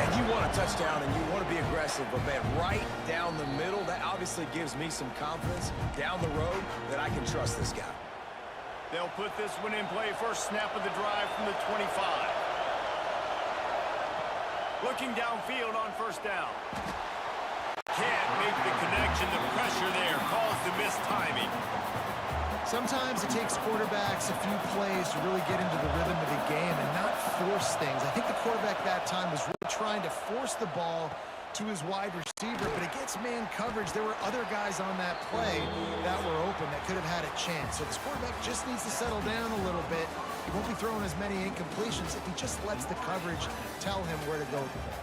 And you want a touchdown and you want to be aggressive, but man, right down the middle, that obviously gives me some confidence down the road that I can trust this guy. They'll put this one in play. First snap of the drive from the 25. Looking downfield on first down. Can't make the connection. The pressure there caused the missed timing. Sometimes it takes quarterbacks a few plays to really get into the rhythm of the game and not force things. I think the quarterback that time was really trying to force the ball to his wide receiver, but against man coverage, there were other guys on that play that were open that could have had a chance. So this quarterback just needs to settle down a little bit. He won't be throwing as many incompletions if he just lets the coverage tell him where to go with the ball.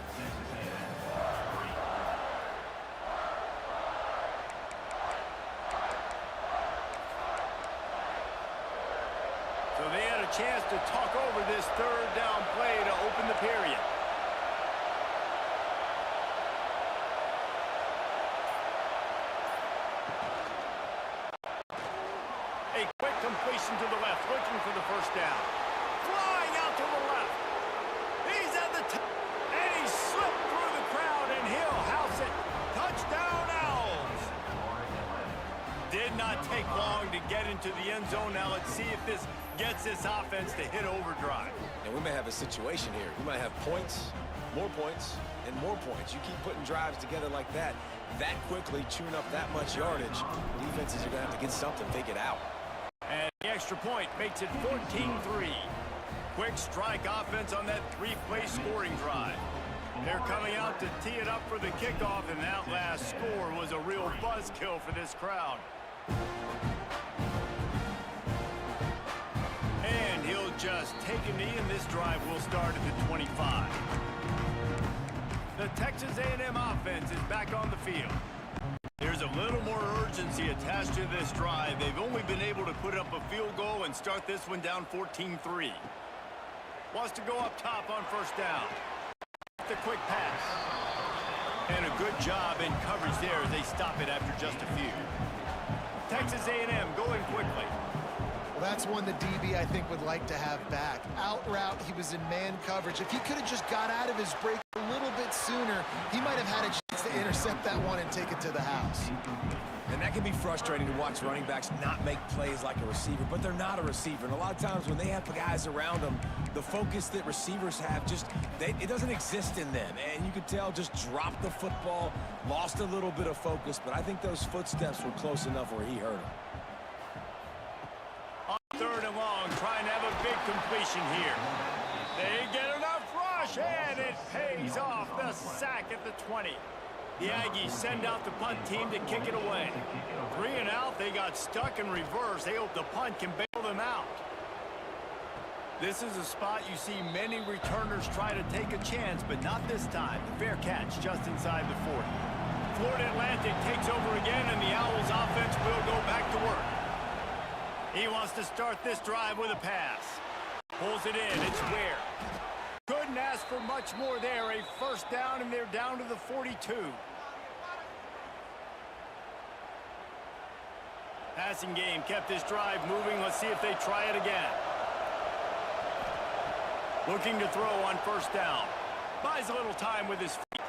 So they had a chance to talk over this third down play to open the period. A quick completion to the left, looking for the first down. Flying out to the left. He's at the top, and he slipped through the crowd, and he'll house it. Touchdown, Owls. Did not take long to get into the end zone. Now let's see if this gets this offense to hit overdrive. And we may have a situation here. We might have points, and more points. You keep putting drives together like that quickly, chewing up that much yardage, defenses are going to have to get something figured out. And the extra point makes it 14-3. Quick strike offense on that 3-play scoring drive. They're coming out to tee it up for the kickoff, and that last score was a real buzzkill for this crowd. And he'll just take a knee, and this drive will start at the 25. The Texas A&M offense is back on the field. There's a little more urgency attached to this drive. They've only been able to put up a field goal and start this one down 14-3. Wants to go up top on first down. The quick pass. And a good job in coverage there as they stop it after just a few. Texas A&M going quickly. Well, that's one the DB, I think, would like to have back. Out route, he was in man coverage. If he could have just got out of his break a little bit sooner, he might have had a chance to intercept that one and take it to the house. And that can be frustrating to watch running backs not make plays like a receiver, but they're not a receiver. And a lot of times when they have guys around them, the focus that receivers have it doesn't exist in them. And you could tell just dropped the football, lost a little bit of focus, but I think those footsteps were close enough where he heard him. On third and long, trying to have a big completion here. They get enough rush, and it pays off. The sack at the 20. The Aggies send out the punt team to kick it away. 3 and out, they got stuck in reverse. They hope the punt can bail them out. This is a spot you see many returners try to take a chance, but not this time. The fair catch just inside the 40. Florida Atlantic takes over again, and the Owls offense will go back to work. He wants to start this drive with a pass. Pulls it in. It's Ware. Couldn't ask for much more there. A first down, and they're down to the 42. Passing game kept this drive moving. Let's see if they try it again. Looking to throw on first down. Buys a little time with his feet.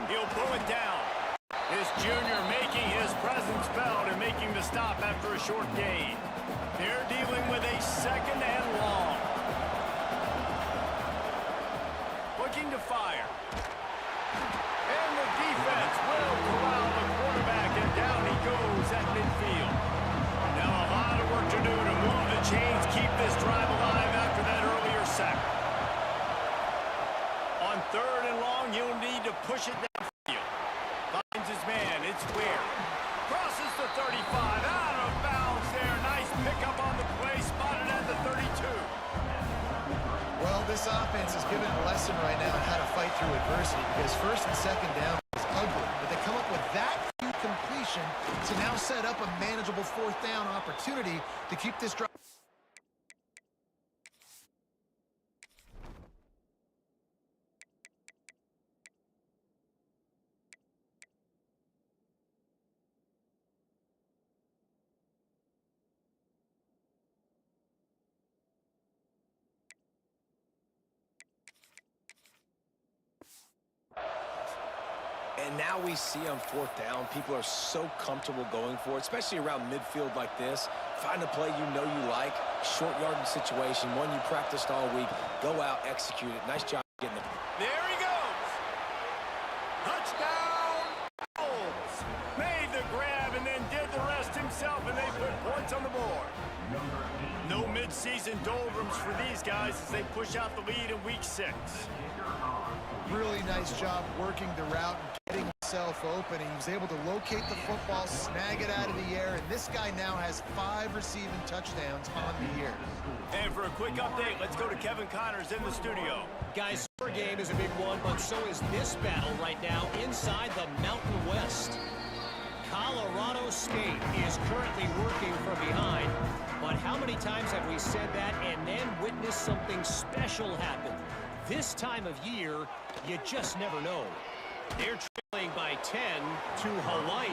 He'll pull it down. This junior making his presence felt and making the stop after a short gain. They're dealing with a second and long. Looking to fire. And the defense will corral the quarterback, and down he goes at midfield. Now a lot of work to do to move the chains, keep this drive alive after that earlier sack. On third and long, he'll need to push it downfield. Finds his man. It's Ware. Crosses the 35. Out of bounds there. Nice pickup on the play. Spotted at the 32. Well, this offense is giving a lesson right now on how to fight through adversity, because first and second down is ugly, but they come up with that completion to now set up a manageable fourth down opportunity to keep this drive. And now we see on fourth down, people are so comfortable going for it, especially around midfield like this. Find a play you know you like, short yardage situation, one you practiced all week. Go out, execute it. Nice job getting it. There he goes. Touchdown. Bulls. Made the grab and then did the rest himself, and they put points on the board. No mid-season doldrums for these guys as they push out the lead in week 6. Really nice job working the route and getting himself open. He was able to locate the football, snag it out of the air, and this guy now has 5 receiving touchdowns on the year. And for a quick update, let's go to Kevin Connors in the studio. Guys, our game is a big one, but so is this battle right now inside the Mountain West. Colorado State is currently working from behind, but how many times have we said that and then witnessed something special happen? This time of year, you just never know. They're trailing by 10 to Hawaii.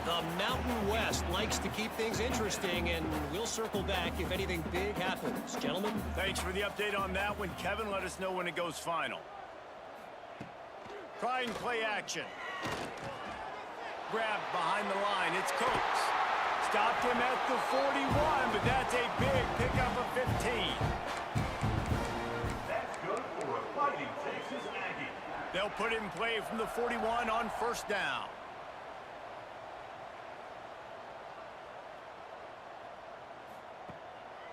The Mountain West likes to keep things interesting, and we'll circle back if anything big happens. Gentlemen? Thanks for the update on that one, Kevin. Let us know when it goes final. Try and play action. Grabbed behind the line. It's Coates. Stopped him at the 41, but that's a big pickup of 15. They'll put it in play from the 41 on first down.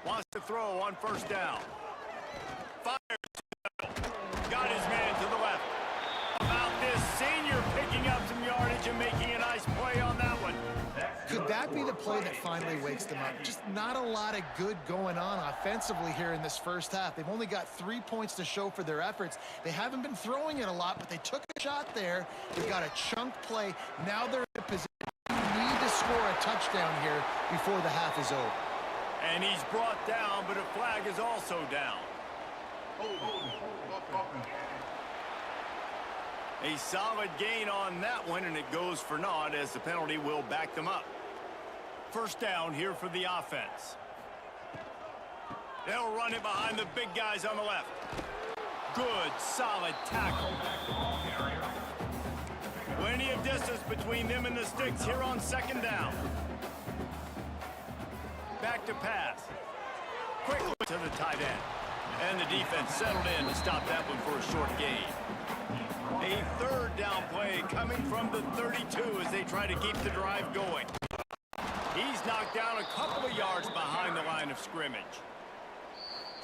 Wants to throw on first down. Fires. Got his man to the left. About this senior picking up some yardage and making a nice play on that one. Could that might be the play that finally wakes them up. Just not a lot of good going on offensively here in this first half. They've only got 3 points to show for their efforts. They haven't been throwing it a lot, but they took a shot there. They got a chunk play. Now they're in a position to need to score a touchdown here before the half is over. And he's brought down, but a flag is also down. A solid gain on that one, and it goes for naught as the penalty will back them up. First down here for the offense. They'll run it behind the big guys on the left. Good, solid tackle. Plenty of distance between them and the sticks here on second down. Back to pass. Quickly to the tight end. And the defense settled in to stop that one for a short gain. A third down play coming from the 32 as they try to keep the drive going. He's knocked down a couple of yards behind the line of scrimmage.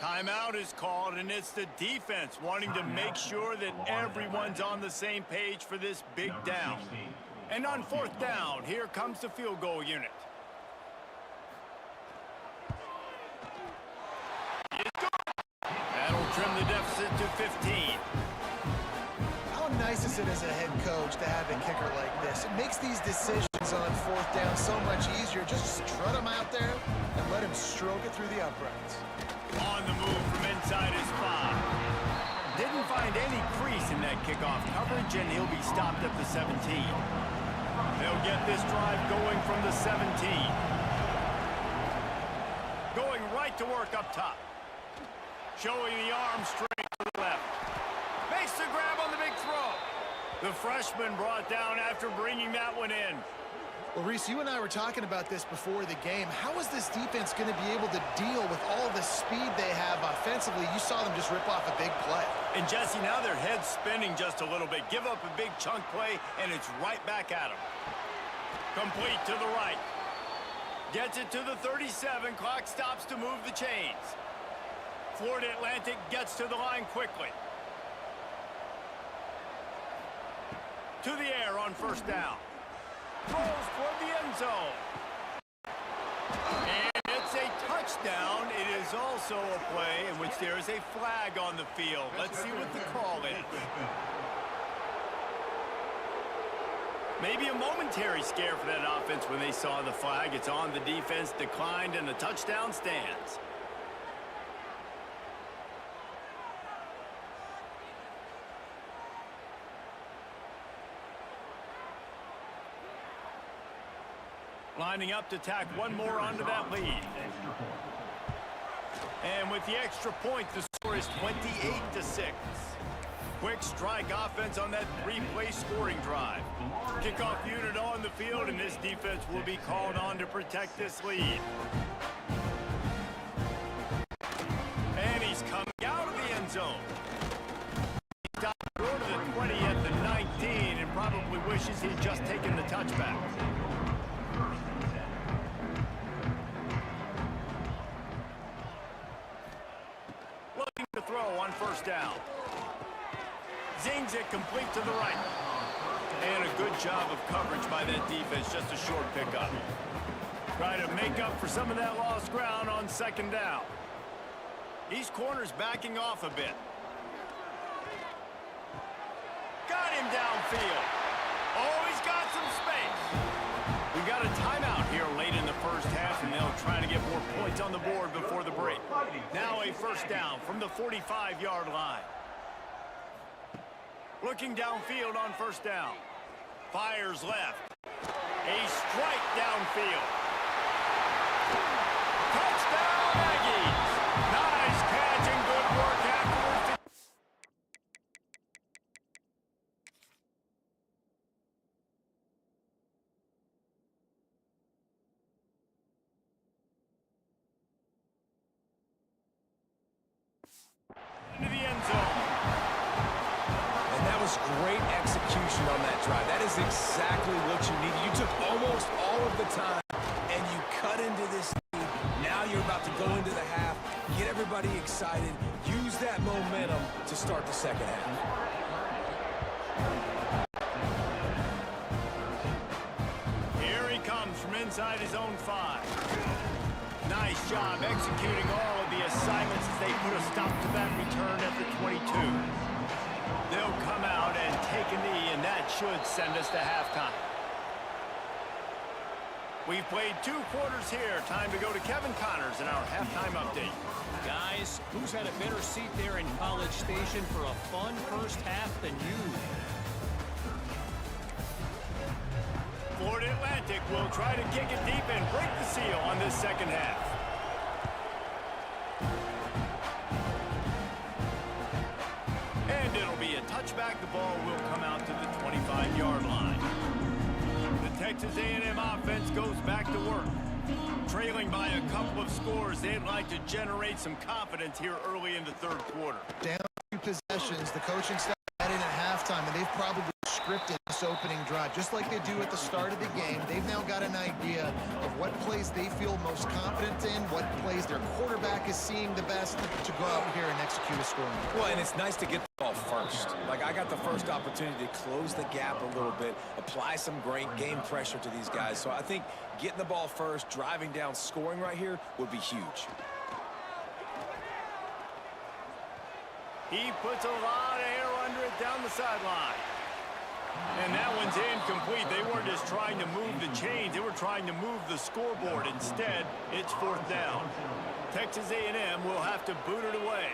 Timeout is called, and it's the defense wanting to make sure that everyone's on the same page for this big down. And on fourth down, here comes the field goal unit. That'll trim the deficit to 15. How nice is it as a head coach to have a kicker like this? It makes these decisions on fourth down so much easier. Just strut him out there and let him stroke it through the uprights. On the move from inside his 5. Didn't find any crease in that kickoff coverage, and he'll be stopped at the 17. They'll get this drive going from the 17. Going right to work up top. Showing the arm straight to the left. Makes the grab on the big throw. The freshman brought down after bringing that one in. Well, Reese, you and I were talking about this before the game. How is this defense going to be able to deal with all the speed they have offensively? You saw them just rip off a big play. And, Jesse, now their head's spinning just a little bit. Give up a big chunk play, and it's right back at them. Complete to the right. Gets it to the 37. Clock stops to move the chains. Florida Atlantic gets to the line quickly. To the air on first down. Throws toward the end zone. And it's a touchdown. It is also a play in which there is a flag on the field. Let's see what the call is. Maybe a momentary scare for that offense when they saw the flag. It's on the defense, declined, and the touchdown stands. Lining up to tack one more onto that lead. And with the extra point, the score is 28-6. Quick strike offense on that 3-play scoring drive. Kickoff unit on the field, and this defense will be called on to protect this lead. And he's coming out of the end zone. He's got short of the 20 at the 19 and probably wishes he'd just taken the touchback. Looking to throw on first down. Zings it complete to the right. And a good job of coverage by that defense, just a short pickup. Try to make up for some of that lost ground on second down. These corners backing off a bit. Got him downfield. Oh, he's got some space. We got a timeout here late in the first half, and they'll try to get more points on the board before the break. Now a first down from the 45-yard line. Looking downfield on first down. Fires left. A strike downfield. Touchdown, Aggies. Nice catch and good work afterwards. Into the end zone. Great execution on that drive. That is exactly what you needed. You took almost all of the time, and you cut into this lead. Now you're about to go into the half, get everybody excited, use that momentum to start the second half. Here he comes from inside. inside his own 5. Nice job executing all of the assignments as they put a stop to that return at the 22. They'll come out and take a knee, and that should send us to halftime. We've played 2 quarters here. Time to go to Kevin Connors in our halftime update. Guys, who's had a better seat there in College Station for a fun first half than you? Florida Atlantic will try to kick it deep and break the seal on this second half. And it'll be a touchback. The ball will come out to the 25-yard line. The Texas A&M offense goes back to work. Trailing by a couple of scores, they'd like to generate some confidence here early in the third quarter. Down 2 possessions, the coaching staff got in at halftime, and they've probably scripted this opening drive, just like they do at the start of the game. They've now got an idea of what plays they feel most confident in, what plays their quarterback is seeing the best to go out here and execute a scoring. Well, and it's nice to get the ball first. Like, I got the first opportunity to close the gap a little bit, apply some great game pressure to these guys. So I think getting the ball first, driving down, scoring right here would be huge. He puts a lot of air under it down the sideline. And that one's incomplete. They weren't just trying to move the chains. They were trying to move the scoreboard. Instead, it's 4th down. Texas A&M will have to boot it away.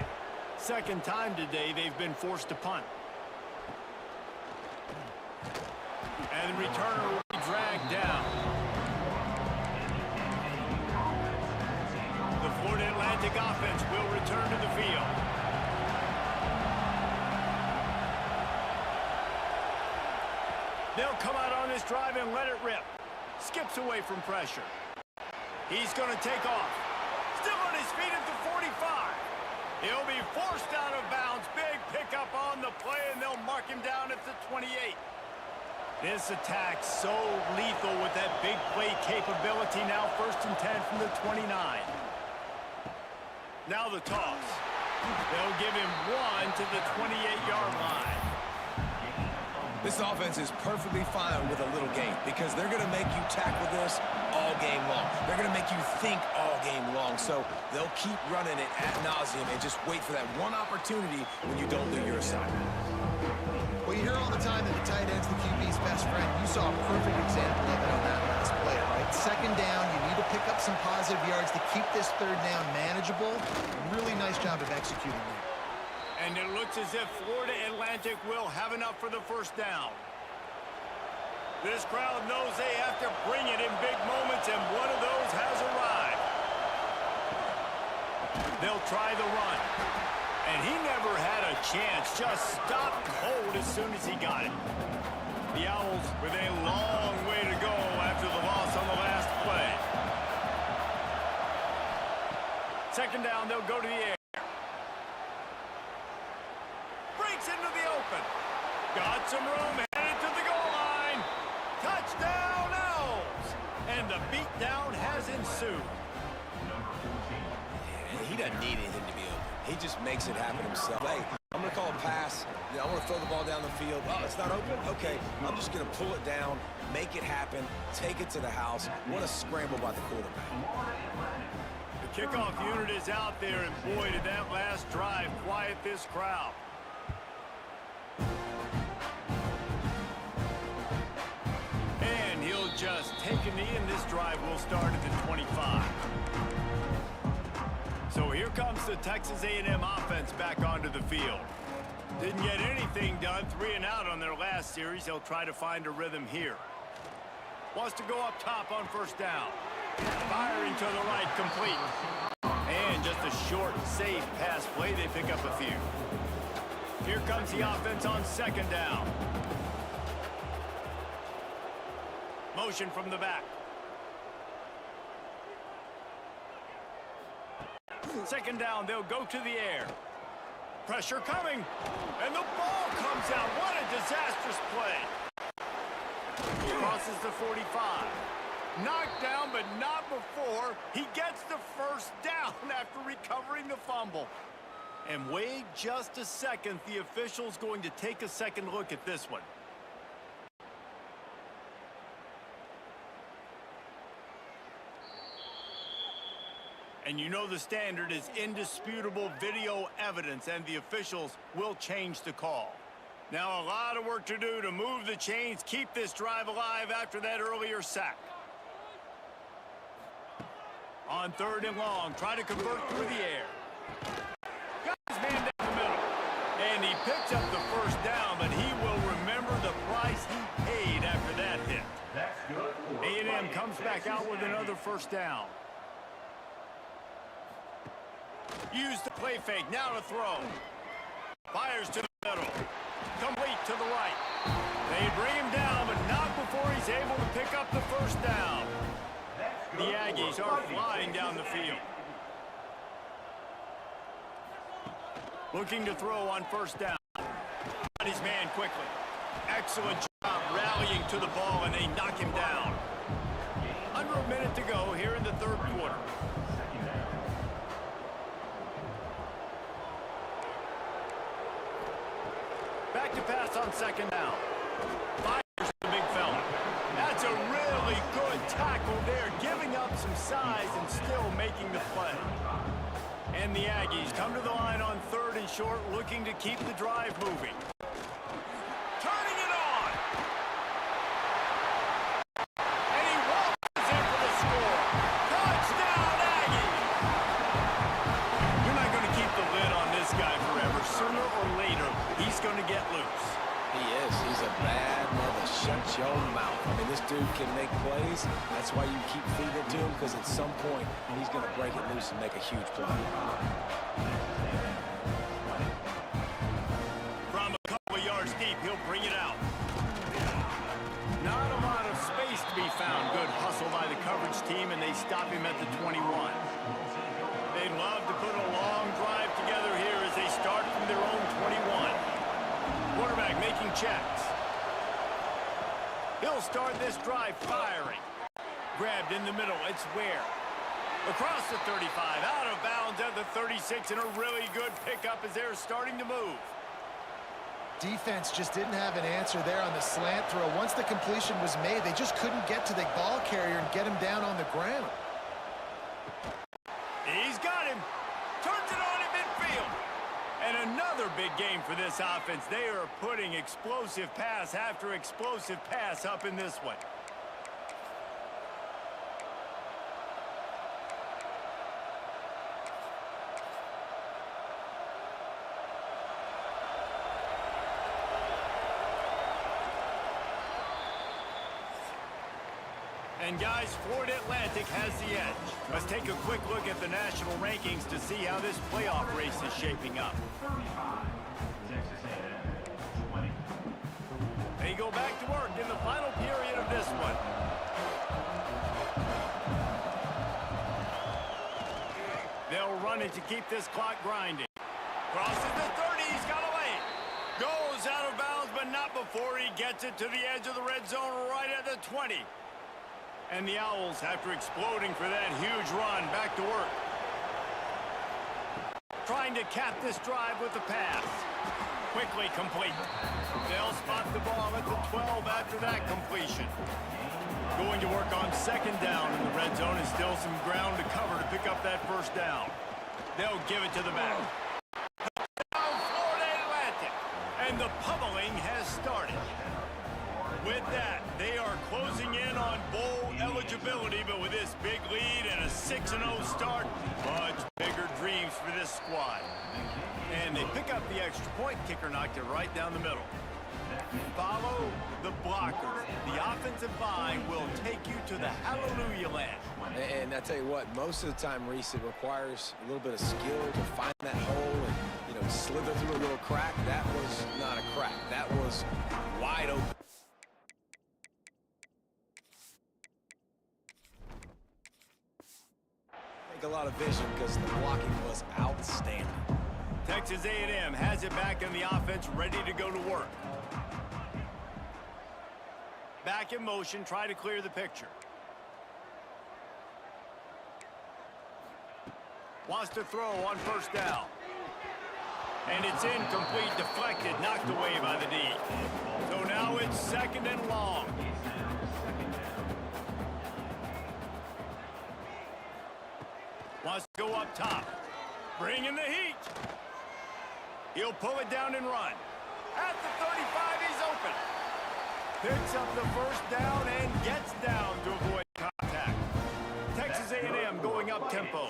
Second time today they've been forced to punt. And the returner will be dragged down. The Florida Atlantic offense will return to the field. They'll come out on this drive and let it rip. Skips away from pressure. He's going to take off. Still on his feet at the 45. He'll be forced out of bounds. Big pickup on the play, and they'll mark him down at the 28. This attack so lethal with that big play capability. Now 1st and 10 from the 29. Now the toss. They'll give him 1 to the 28-yard line. This offense is perfectly fine with a little game because they're going to make you tackle this all game long. They're going to make you think all game long. So they'll keep running it ad nauseum and just wait for that one opportunity when you don't do your assignment. Well, you hear all the time that the tight end's the QB's best friend. You saw a perfect example of it on that last play, right? Second down, you need to pick up some positive yards to keep this 3rd down manageable. Really nice job of executing that. And it looks as if Florida Atlantic will have enough for the 1st down. This crowd knows they have to bring it in big moments, and one of those has arrived. They'll try the run. And he never had a chance. Just stopped cold as soon as he got it. The Owls with a long way to go after the loss on the last play. Second down, they'll go to the air. Into the open. Got some room, headed to the goal line. Touchdown, Owls! And the beatdown has ensued. Yeah, he doesn't need anything to be open. He just makes it happen himself. Hey, I'm going to call a pass. I want to throw the ball down the field. Oh, it's not open? Okay, I'm just going to pull it down, make it happen, take it to the house. What a scramble by the quarterback. The kickoff unit is out there, and boy, did that last drive quiet this crowd. And he'll just take a knee, and this drive will start at the 25. So here comes the Texas A&M offense back onto the field. Didn't get anything done, 3 and out on their last series. They'll try to find a rhythm here. Wants to go up top on 1st down. Firing to the right, complete. And just a short, safe pass play. They pick up a few. Here comes the offense on 2nd down. Motion from the back. 2nd down, they'll go to the air. Pressure coming, and the ball comes out. What a disastrous play. Crosses the 45. Knocked down, but not before. He gets the 1st down after recovering the fumble. And wait just a second. The official's going to take a second look at this one. And you know the standard is indisputable video evidence, and the officials will change the call. Now a lot of work to do to move the chains, keep this drive alive after that earlier sack. On 3rd and long, try to convert through the air. Got his man down the middle. And he picks up the first down, but he will remember the price he paid after that hit. That's good. A&M comes back out with another first down. Use the play fake, now to throw. Fires to the middle. Complete to the right. They bring him down, but not before he's able to pick up the first down. The Aggies are flying down the field. Looking to throw on first down. Got his man quickly. Excellent job rallying to the ball, and they knock him down. Under a minute to go here in the 3rd quarter. Back to pass on 2nd down. Fires the big fella. That's a really good tackle there, giving up some size and still making the play. And the Aggies come to the line on 3rd and short, looking to keep the drive moving. Turning it on! And he walks in for the score. Touchdown, Aggies! You're not going to keep the lid on this guy forever. Sooner or later, he's going to get loose. He is. He's a bad mother. Shut your mouth. I mean, this dude can make plays. That's why you keep feeding it to him, because at some point, he's going to break it loose and make a huge play. From a couple of yards deep, he'll bring it out. Not a lot of space to be found. Good hustle by the coverage team, and they stop him at the 21. They'd love to put a long drive together here as they start from their own 21. Quarterback making checks. He'll start this drive firing. Grabbed in the middle. It's Ware. Across the 35. Out of bounds at the 36. And a really good pickup as they're starting to move. Defense just didn't have an answer there on the slant throw. Once the completion was made, they just couldn't get to the ball carrier and get him down on the ground. He's got him. Turns it on in midfield. And another big game for this offense. They are putting explosive pass after explosive pass up in this one. And guys, Florida Atlantic has the edge. Let's take a quick look at the national rankings to see how this playoff race is shaping up. 35. Texas A&M, 20. They go back to work in the final period of this one. They'll run it to keep this clock grinding. Crosses the 30, he's got a lane. Goes out of bounds, but not before he gets it to the edge of the red zone right at the 20. And the Owls, after exploding for that huge run, back to work. Trying to cap this drive with the pass. Quickly complete. They'll spot the ball at the 12 after that completion. Going to work on 2nd down in the red zone, and still some ground to cover to pick up that first down. They'll give it to the back. Touchdown, Florida Atlantic. And the pummeling has started. With that, they are closing in on bowl eligibility, but with this big lead and a 6-0 start, much bigger dreams for this squad. And they pick up the extra point. Kicker knocked it right down the middle. Follow the blockers. The offensive line will take you to the hallelujah land. And I tell you what, most of the time, Reese, it requires a little bit of skill to find that hole and, slither through a little crack. That was not a crack. That was wide open. A lot of vision because the blocking was outstanding. Texas A&M has it back in the offense, ready to go to work. Back in motion, try to clear the picture. Wants to throw on first down. And it's incomplete, deflected, knocked away by the D. So now it's 2nd and long. Wants to go up top. Bringing the heat. He'll pull it down and run. At the 35, he's open. Picks up the first down and gets down to avoid contact. Texas A&M going up tempo.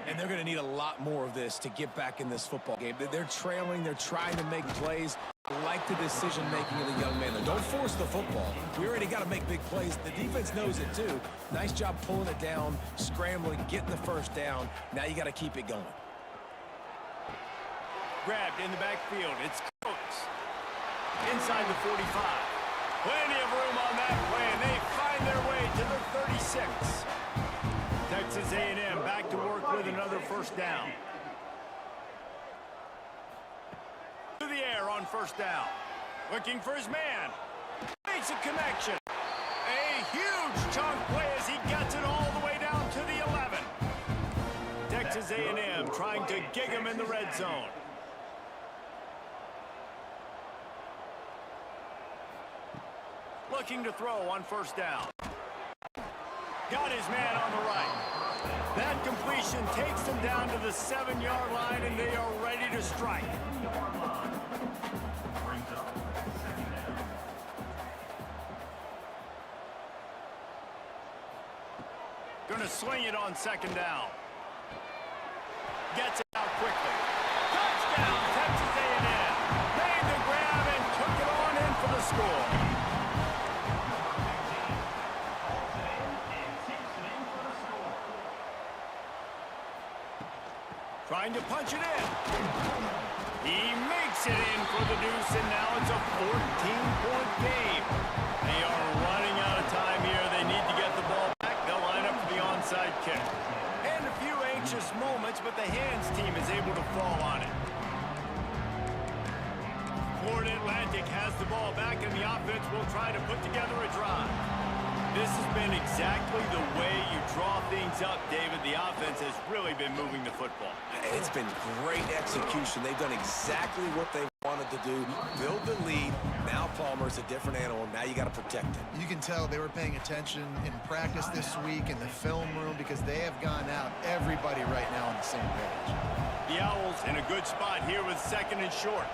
And they're going to need a lot more of this to get back in this football game. They're trailing. They're trying to make plays. I like the decision-making of the young man. Don't force the football. We already got to make big plays. The defense knows it, too. Nice job pulling it down, scrambling, getting the first down. Now you got to keep it going. Grabbed in the backfield. It's Coates. Inside the 45. Plenty of room on that play, and they find their way to the 36. Texas A&M back to work with another first down. To the air on first down. Looking for his man. Makes a connection. A huge chunk play as he gets it all the way down to the 11. Texas A&M trying to gig him in the red zone. Looking to throw on first down. Got his man on the right. That completion takes them down to the 7-yard line, and they are ready to strike. Gonna swing it on second down. Gets it out quickly. Touchdown, Texas A&M. Made the grab and took it on in for the score. Trying to punch it in. He makes it in for the deuce, and now it's a 14-point game. They are running out of time here. They need to get the ball back. They'll line up for the onside kick. And a few anxious moments, but the hands team is able to fall on it. Florida Atlantic has the ball back, and the offense will try to put together a drive. This has been exactly the way you draw things up, David. The offense has really been moving the football. It's been great execution. They've done exactly what they wanted to do. Build the lead. Now Palmer's a different animal. Now you got to protect him. You can tell they were paying attention in practice this week in the film room because they have gone out, everybody right now on the same page. The Owls in a good spot here with second and short.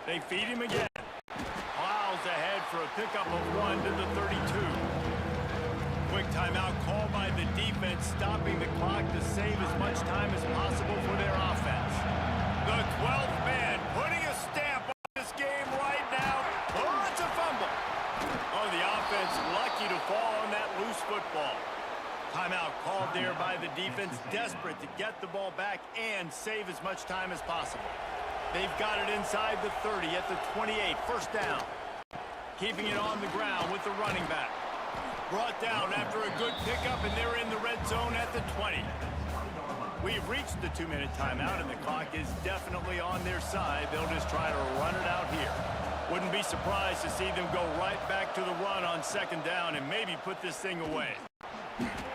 They feed him again. Plows ahead for a pickup of 1 to the 32. Quick timeout called by the defense, stopping the clock to save as much time as possible for their offense. The 12th man putting a stamp on this game right now. Oh, it's a fumble. Oh, the offense lucky to fall on that loose football. Timeout called there by the defense, desperate to get the ball back and save as much time as possible. They've got it inside the 30 at the 28, first down. Keeping it on the ground with the running back. Brought down after a good pickup, and they're in the red zone at the 20. We've reached the 2-minute timeout, and the clock is definitely on their side. They'll just try to run it out here. Wouldn't be surprised to see them go right back to the run on second down and maybe put this thing away.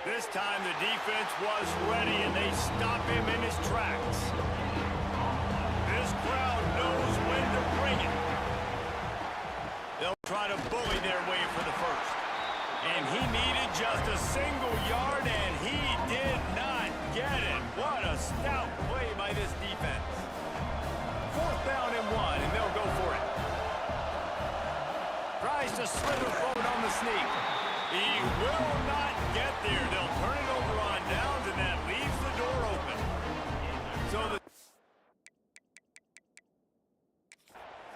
This time the defense was ready, and they stop him in his tracks. This crowd knows when to bring it. They'll try to bully their way for the first. And he needed just a single yard, and he did not get it. What a stout play by this defense. Fourth down and 1, and they'll go for it. Tries to slither forward on the sneak. He will not get there. They'll turn it over on downs, and that leaves the door open. So the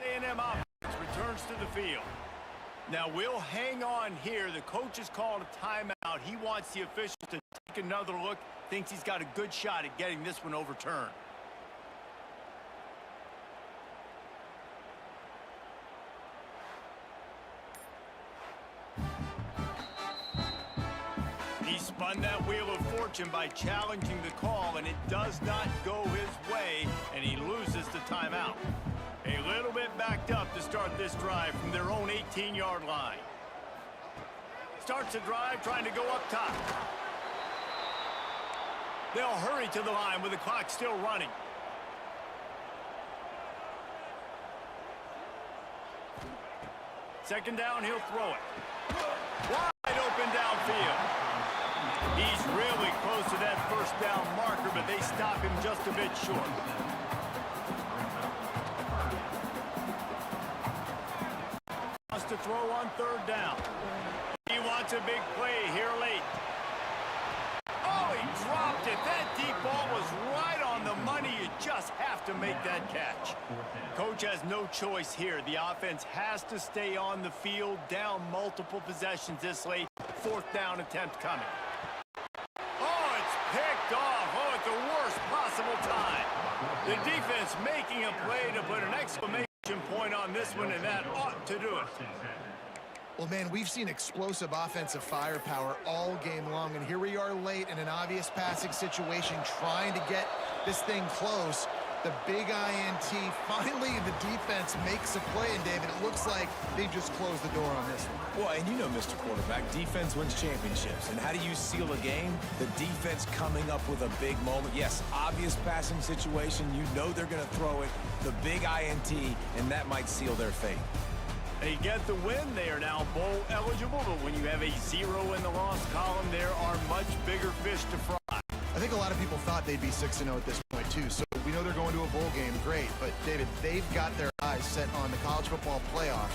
A&M offense returns to the field. Now we'll hang on here. The coach has called a timeout. He wants the officials to take another look. Thinks he's got a good shot at getting this one overturned. He spun that wheel of fortune by challenging the call, and it does not go his way, and he loses the timeout. A little bit backed up to start this drive from their own 18-yard line. Starts the drive trying to go up top. They'll hurry to the line with the clock still running. Second down, he'll throw it. Wide open first down marker, but they stop him just a bit short. Wants to throw on third down. He wants a big play here late. Oh, he dropped it. That deep ball was right on the money. You just have to make that catch. Coach has no choice here. The offense has to stay on the field, down multiple possessions this late. Fourth down attempt coming. Oh, it's picked off. Oh, at the worst possible time. The defense making a play to put an exclamation point on this one, and that ought to do it. Well, man, we've seen explosive offensive firepower all game long, and here we are late in an obvious passing situation trying to get this thing close. The big INT, finally the defense makes a play, and David, it looks like they just closed the door on this one. Well, and you know, Mr. Quarterback, defense wins championships. And how do you seal a game? The defense coming up with a big moment. Yes, obvious passing situation. You know they're going to throw it. The big INT, and that might seal their fate. They get the win. They are now bowl eligible, but when you have a 0 in the loss column, there are much bigger fish to fry. I think a lot of people thought they'd be 6-0 at this point, too. So we know they're going to a bowl game. Great. But, David, they've got their eyes set on the college football playoff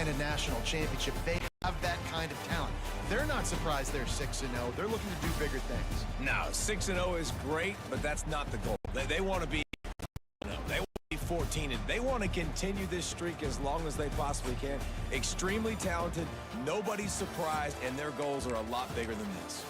and a national championship. They have that kind of talent. They're not surprised they're 6-0. They're looking to do bigger things. No, 6-0 is great, but that's not the goal. They want to be 14, and they want to continue this streak as long as they possibly can. Extremely talented, nobody's surprised, and their goals are a lot bigger than this.